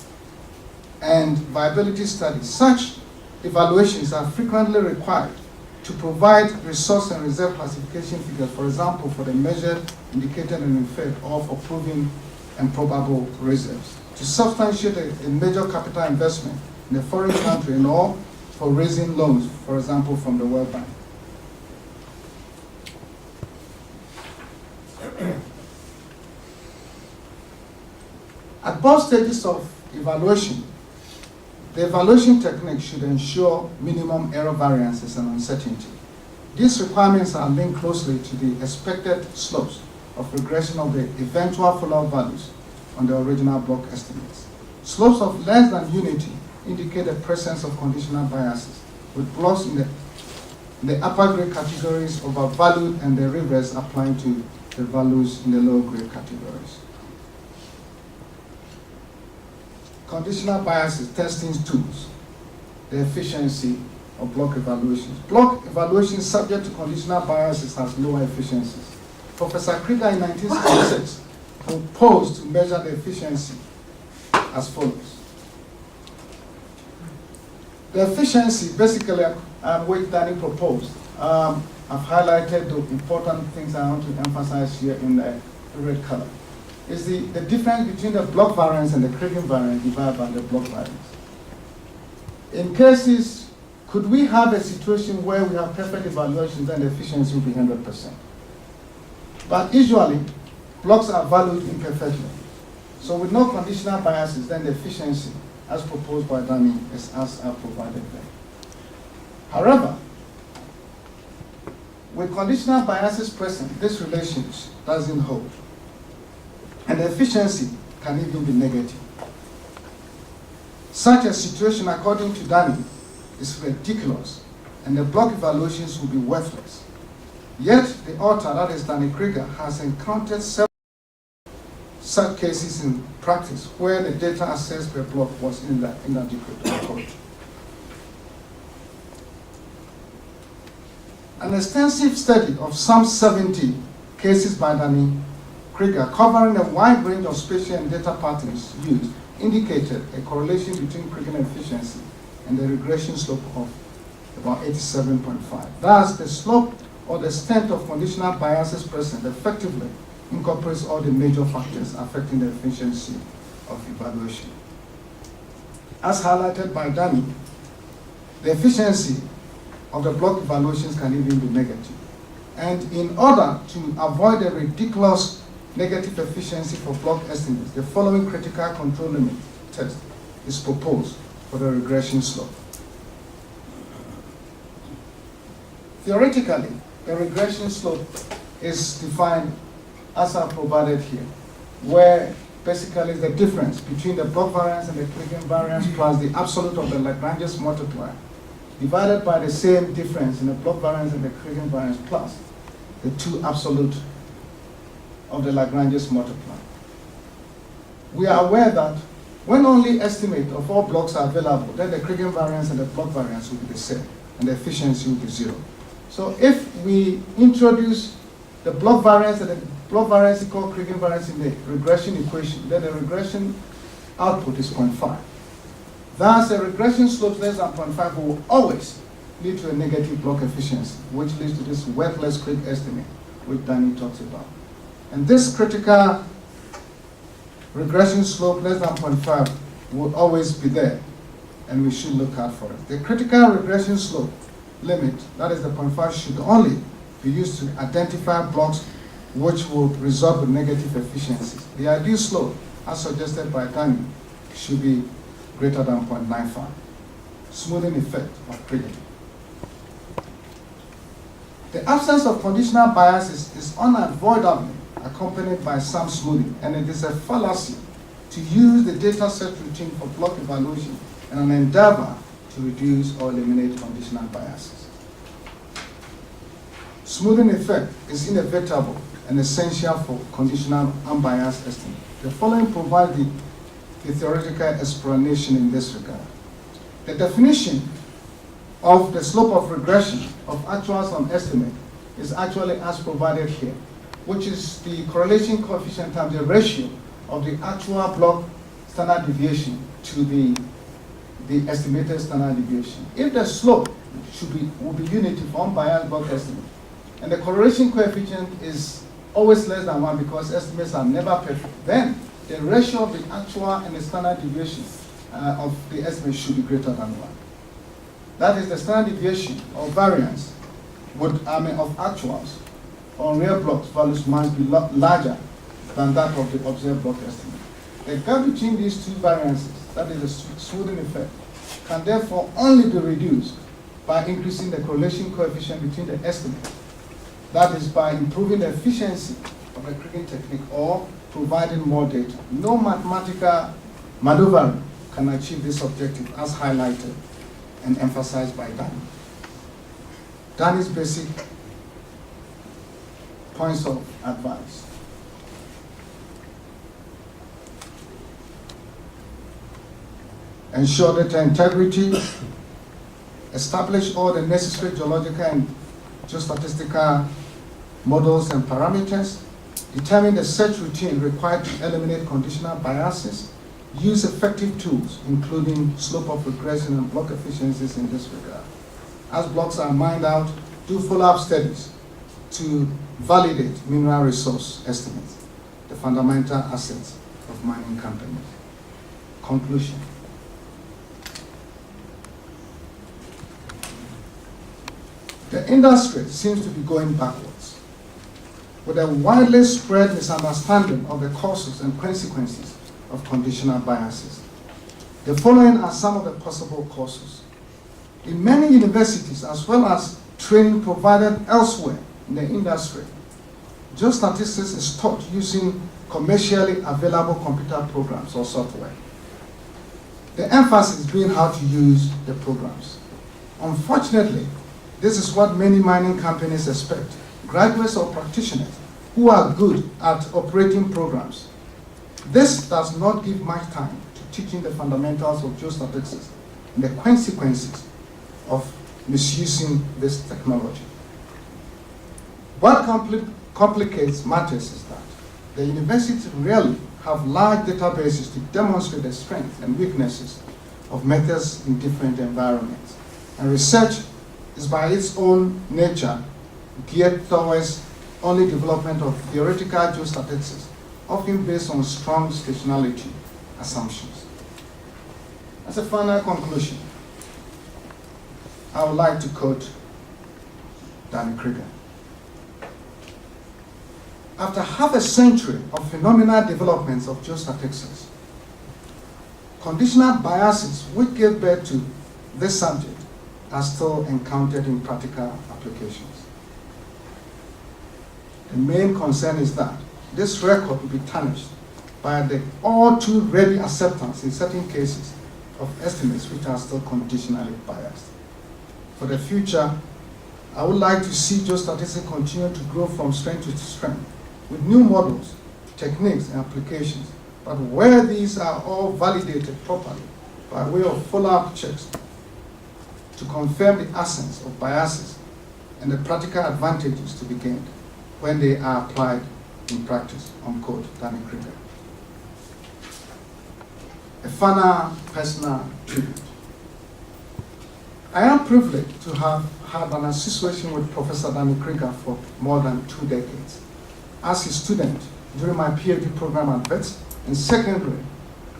and viability studies. Such evaluations are frequently required to provide resource and reserve classification figures, for example, for the measured, indicated, and inferred, or for proven and probable reserves, to substantiate a major capital investment in a foreign country and or for raising loans, for example, from the World Bank. At both stages of evaluation, the evaluation technique should ensure minimum error variances and uncertainty. These requirements are linked closely to the expected slopes of regression of the eventual follow-up values on the original block estimates. Slopes of less than unity indicate the presence of conditional biases, with blocks in the upper grade categories overvalued and the reverse applying to the values in the lower grade categories. Conditional biases testing tools, the efficiency of block evaluations. Block evaluations subject to conditional biases has lower efficiencies. Professor Krige in 1966 proposed to measure the efficiency as follows. The efficiency, basically, which Danie proposed, I've highlighted the important things I want to emphasize here in the red color, is the difference between the block variance and the Krige variance divided by the block variance. In cases, could we have a situation where we have perfect evaluations and the efficiency will be 100%? But usually, blocks are valued imperfectly. So with no conditional biases, then the efficiency, as proposed by Danie, is as I provided there. However, with conditional biases present, this relationship doesn't hold. And the efficiency can even be negative. Such a situation, according to Danie, is ridiculous, and the block evaluations will be worthless. Yet, the author, that is Danie Krige, has encountered several such cases in practice where the data assessed per block was inadequate. An extensive study of some 70 cases by Danie Krige, covering a wide range of spatial and data patterns used, indicated a correlation between Krige efficiency and the regression slope of about 87.5. Thus, the slope or the extent of conditional biases present effectively incorporates all the major factors affecting the efficiency of evaluation. As highlighted by Danie, the efficiency of the block evaluations can even be negative. And in order to avoid a ridiculous negative efficiency for block estimates, the following critical control limit test is proposed for the regression slope. Theoretically, the regression slope is defined as I provided here, where basically the difference between the block variance and the Krige variance plus the absolute of the Lagrange's multiplier divided by the same difference in the block variance and the Krige variance plus the two absolute of the Lagrange's multiplier. We are aware that when only estimate of all blocks are available, then the Krige variance and the block variance will be the same, and the efficiency will be 0. So if we introduce the block variance and the block variance equal Krige variance in the regression equation, then the regression output is 0.5. Thus, a regression slope less than 0.5 will always lead to a negative block efficiency, which leads to this worthless Krige estimate, which Danie talks about. And this critical regression slope less than 0.5 will always be there, and we should look out for it. The critical regression slope limit, that is the 0.5, should only be used to identify blocks which will result in negative efficiencies. The ideal slope, as suggested by Danie, should be greater than 0.95. Smoothing effect of Krige. The absence of conditional biases is unavoidably accompanied by some smoothing, and it is a fallacy to use the data set routine for block evaluation in an endeavor to reduce or eliminate conditional biases. Smoothing effect is inevitable and essential for conditional unbiased estimate. The following provide the theoretical explanation in this regard. The definition of the slope of regression of actuals on estimate is actually as provided here, which is the correlation coefficient times the ratio of the actual block standard deviation to the the estimated standard deviation. If the slope will be uniform biased block estimate, and the correlation coefficient is always less than 1 because estimates are never perfect, then the ratio of the actual and the standard deviation of the estimate should be greater than 1. That is, the standard deviation or variance of actuals on real blocks values must be larger than that of the observed block estimate. The gap between these two variances, that is the smoothing effect, can therefore only be reduced by increasing the correlation coefficient between the estimates. That is, by improving the efficiency of the Krige technique or providing more data. No mathematical maneuvering can achieve this objective, as highlighted and emphasized by Danie. Danie's basic points of advice. Ensure data integrity, establish all the necessary geological and geostatistical models and parameters, determine the search routine required to eliminate conditional biases, use effective tools, including slope of regression and block efficiencies in this regard. As blocks are mined out, do follow-up studies to validate mineral resource estimates, the fundamental assets of mining companies. Conclusion. The industry seems to be going backwards, with a widely spread misunderstanding of the causes and consequences of conditional biases. The following are some of the possible causes. In many universities, as well as training provided elsewhere in the industry, geostatistics is taught using commercially available computer programs or software. The emphasis being how to use the programs. Unfortunately, this is what many mining companies expect, graduates or practitioners who are good at operating programs. This does not give much time to teaching the fundamentals of geostatistics and the consequences of misusing this technology. What complicates matters is that the universities rarely have large databases to demonstrate the strengths and weaknesses of methods in different environments. And research is by its own nature geared towards only development of theoretical geostatistics, often based on strong stationality assumptions. As a final conclusion, I would like to quote Danie Krige. After half a century of phenomenal developments of geostatistics, conditional biases which gave birth to this subject are still encountered in practical applications. The main concern is that this record will be tarnished by the all too ready acceptance in certain cases of estimates which are still conditionally biased. For the future, I would like to see geostatistics continue to grow from strength to strength with new models, techniques, and applications, but where these are all validated properly by way of follow-up checks to confirm the absence of biases and the practical advantages to be gained when they are applied in practice, unquote, Danie Krige. A final personal tribute. I am privileged to have had an association with Professor Danie Krige for more than 2 decades. As a student during my PhD program at VET, and secondary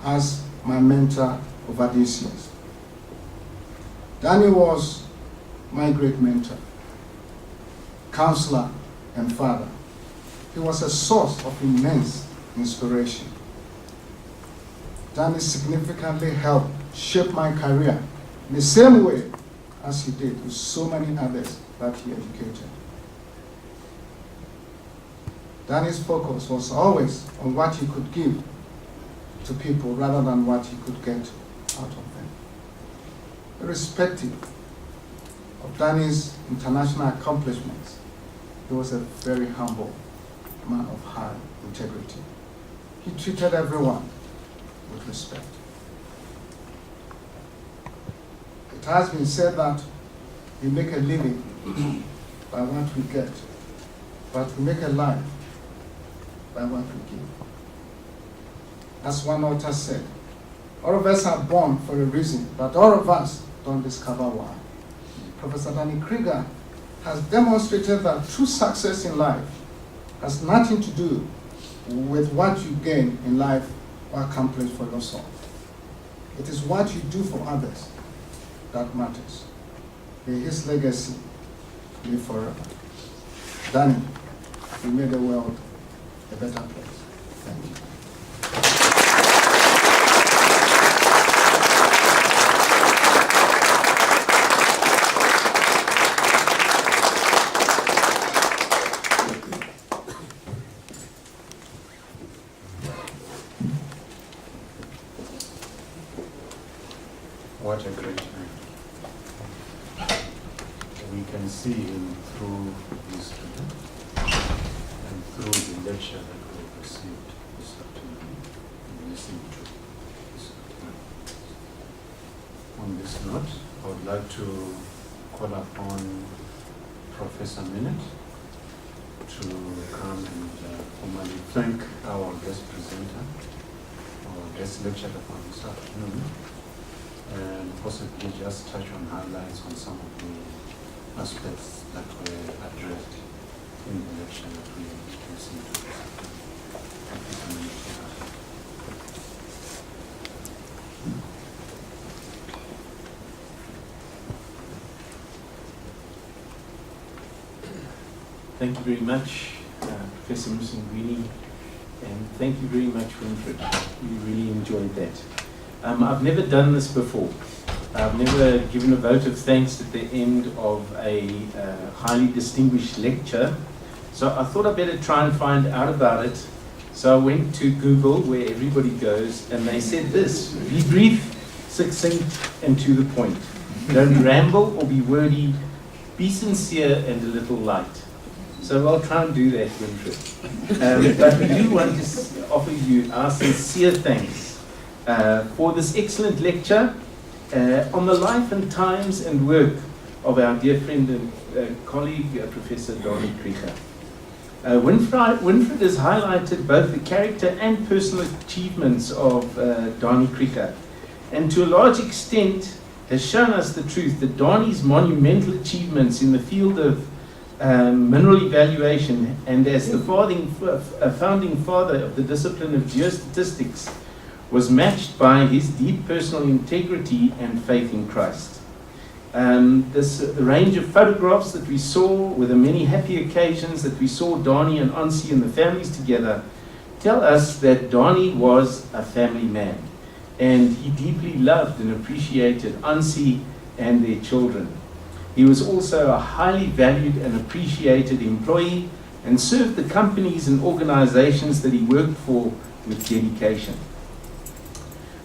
as my mentor over these years. Danie was my great mentor, counselor, and father. He was a source of immense inspiration. Danie significantly helped shape my career in the same way as he did with so many others that he educated. Danie's focus was always on what he could give to people rather than what he could get out of them. Irrespective of Danie's international accomplishments, he was a very humble man of high integrity. He treated everyone with respect. It has been said that we make a living by what we get, but we make a life by what we give. As one author said, All of us are born for a reason, but all of us don't discover why. Professor Danie Krige has demonstrated that true success in life has nothing to do with what you gain in life or accomplish for yourself. It is what you do for others that matters. May his legacy live forever. Danie, you made the world a better place. Thank you. What a great man. We can see him through his student and through the lecture that we have received this afternoon and listened to this afternoon. On this note, I would like to call upon Professor Minute to come and formally thank our guest presenter, our guest lecturer for this afternoon, and possibly just touch on highlights on some of the aspects that were addressed in the lecture that we received this afternoon. Thank you so much for that. Thank you very much, Professor Musingwini, and thank you very much, Winfred. We really enjoyed that. I've never done this before. I've never given a vote of thanks at the end of a highly distinguished lecture. So I thought I'd better try and find out about it. So I went to Google, where everybody goes, and they said this: be brief, succinct, and to the point. Don't ramble or be wordy. Be sincere and a little light. So I'll try and do that, Winfred. But we do want to offer you our sincere thanks for this excellent lecture on the life and times and work of our dear friend and colleague, Professor Danie Krige. Winfred has highlighted both the character and personal achievements of Danie Krige, and to a large extent has shown us the truth that Danie's monumental achievements in the field of mineral evaluation and as the founding father of the discipline of geostatistics was matched by his deep personal integrity and faith in Christ. The range of photographs that we saw with the many happy occasions that we saw Danie and Ansie and the families together tell us that Danie was a family man, and he deeply loved and appreciated Ansie and their children. He was also a highly valued and appreciated employee and served the companies and organizations that he worked for with dedication.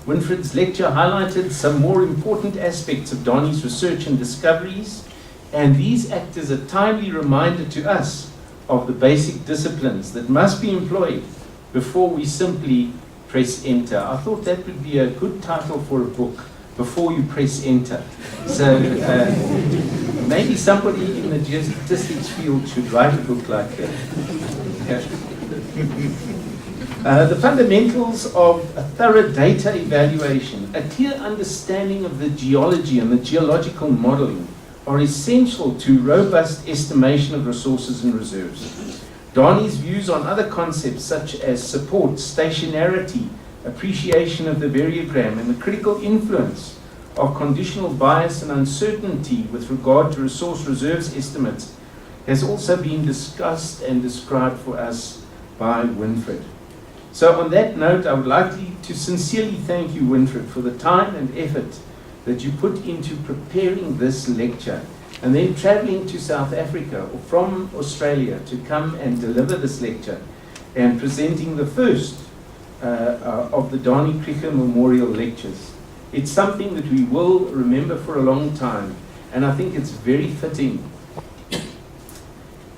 Winfred's lecture highlighted some more important aspects of Danie's research and discoveries, and these act as a timely reminder to us of the basic disciplines that must be employed before we simply press enter. I thought that would be a good title for a book, Before You Press Enter. So maybe somebody in the geostatistics field should write a book like that. The fundamentals of a thorough data evaluation, a clear understanding of the geology and the geological modeling are essential to robust estimation of resources and reserves. Danie's views on other concepts such as support, stationarity, appreciation of the variogram, and the critical influence of conditional bias and uncertainty with regard to resource reserves estimates has also been discussed and described for us by Winfred. So on that note, I would like to sincerely thank you, Winfred, for the time and effort that you put into preparing this lecture and then traveling to South Africa or from Australia to come and deliver this lecture and presenting the first of the Danie Krige Memorial Lectures. It's something that we will remember for a long time, and I think it's very fitting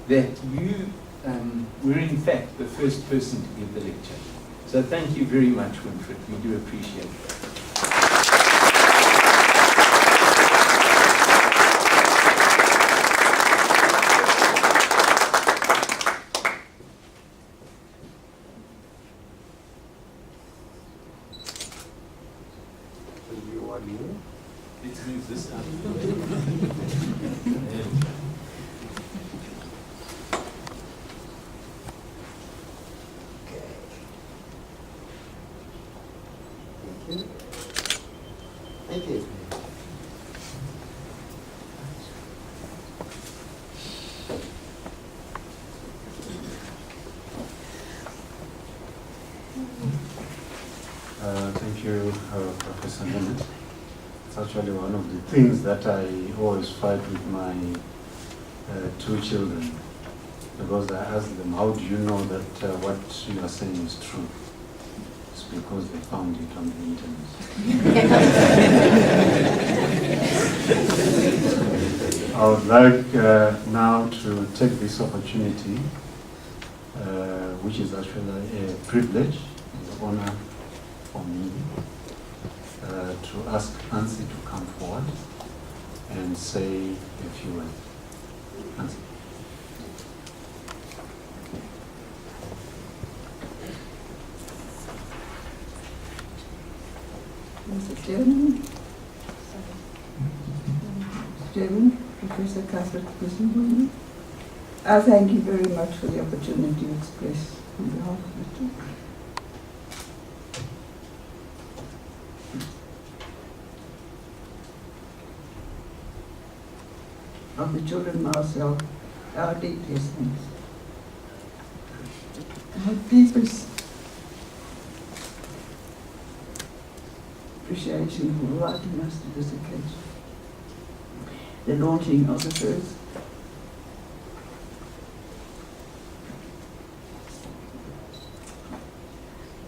that you were in fact the first person to give the lecture. So thank you very much, Winfred. We do appreciate that. more. Let's move this out. Thank you. Thank you, Professor Bennett. It's actually one of the things that I always fight with my two children, because I ask them, how do you know that what you are saying is true? It's because they found it on the internet. I would like now to take this opportunity, which is actually a privilege, an honor for me, to ask Nancy to come forward and say a few words. Nancy. Mr. Chairman, Professor Cuthbert Assibey-Bonsu, I thank you very much for the opportunity to express on behalf of the talk. Of the children myself, our deepest thanks. Our deepest appreciation for inviting us to this occasion. The launching of the first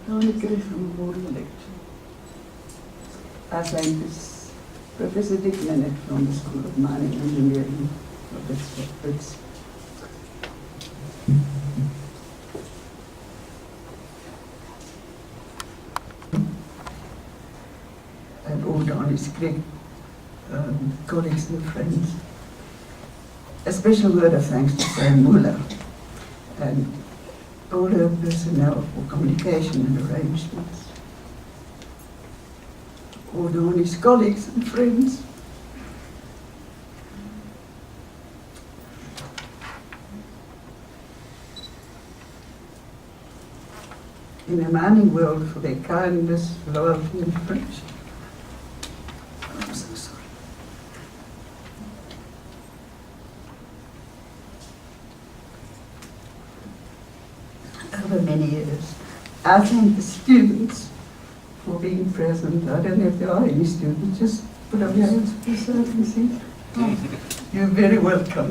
Danie Krige from board lecture. I thank this Professor Dick Bennett from the School of Mining Engineering of Wits. And all Danie's Krige colleagues and friends. A special word of thanks to Sam Muller and all her personnel for communication and arrangements. All Danie's colleagues and friends. In the mining world for their kindness, loyalty and friendship. I'm so sorry. Over many years, I thank the students for being present. I don't know if there are any students, just put up your hands so I can see. Oh, you're very welcome.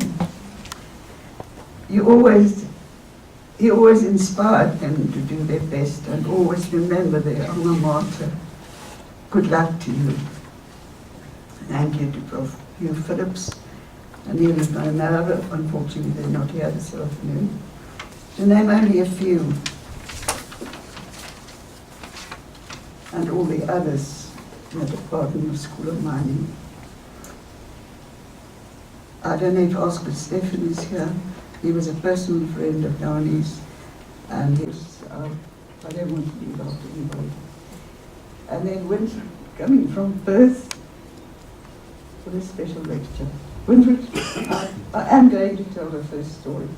You always inspired them to do their best and always remember their alma mater. Good luck to you. Thank you to Prof. Hugh Phillips and Neil Bernard. Unfortunately, they're not here this afternoon. To name only a few. And all the others in the Department of School of Mining. I don't know if Oscar Stephen is here. He was a personal friend of Danie's, and he was, I don't want to leave out anybody. And then Winfred, coming from Perth, for this special lecture. Winfred, I am going to tell the first story.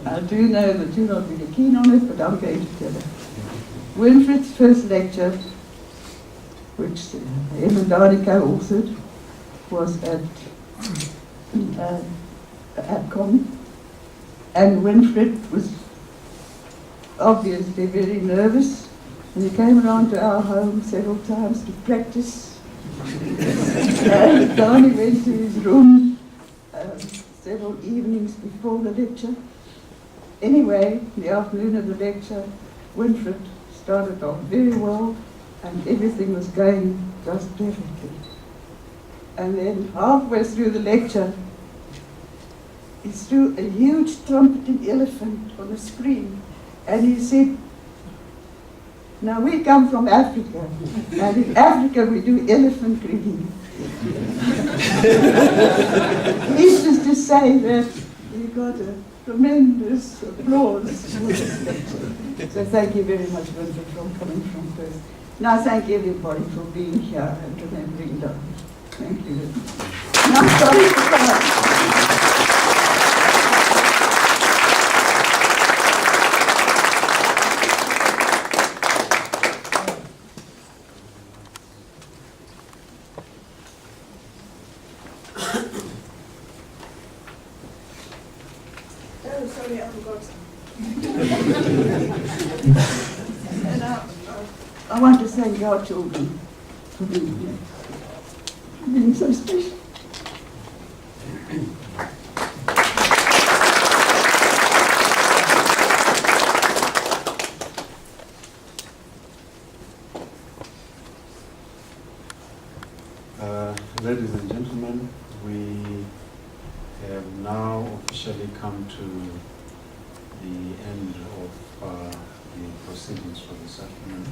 I do know that you're not really keen on it, but I'm going to tell it. Winfred's first lecture, which Emma Danie co-authored, was at APCOM, and Winfred was obviously very nervous, and he came around to our home several times to practice. And Danie went to his room several evenings before the lecture. Anyway, in the afternoon of the lecture, Winfred started off very well, and everything was going just perfectly. And then halfway through the lecture, he threw a huge trumpeting elephant on the screen, and he said, "Now we come from Africa, and in Africa we do elephant rigging." Needless to say that he got a tremendous applause for this lecture. So thank you very much, Winfred, for coming from Perth. And I thank everybody for being here and remembering them. Thank you. And I'm sorry for that. Oh, sorry, I forgot. And I want to thank our children for being here, for being so special. Ladies and gentlemen, we have now officially come to the end of the proceedings for this afternoon.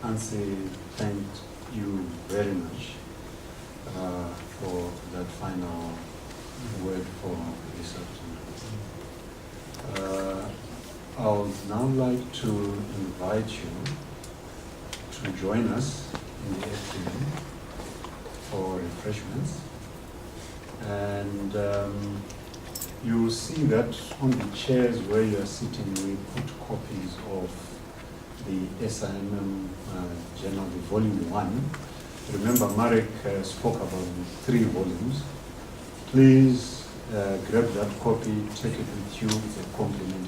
Ansi thanked you very much for that final word for this afternoon. I would now like to invite you to join us in the afternoon for refreshments. And you will see that on the chairs where you are sitting, we put copies of the SIMM Journal, the volume 1. Remember, Marek spoke about the 3 volumes. Please grab that copy, take it with you. It's a compliment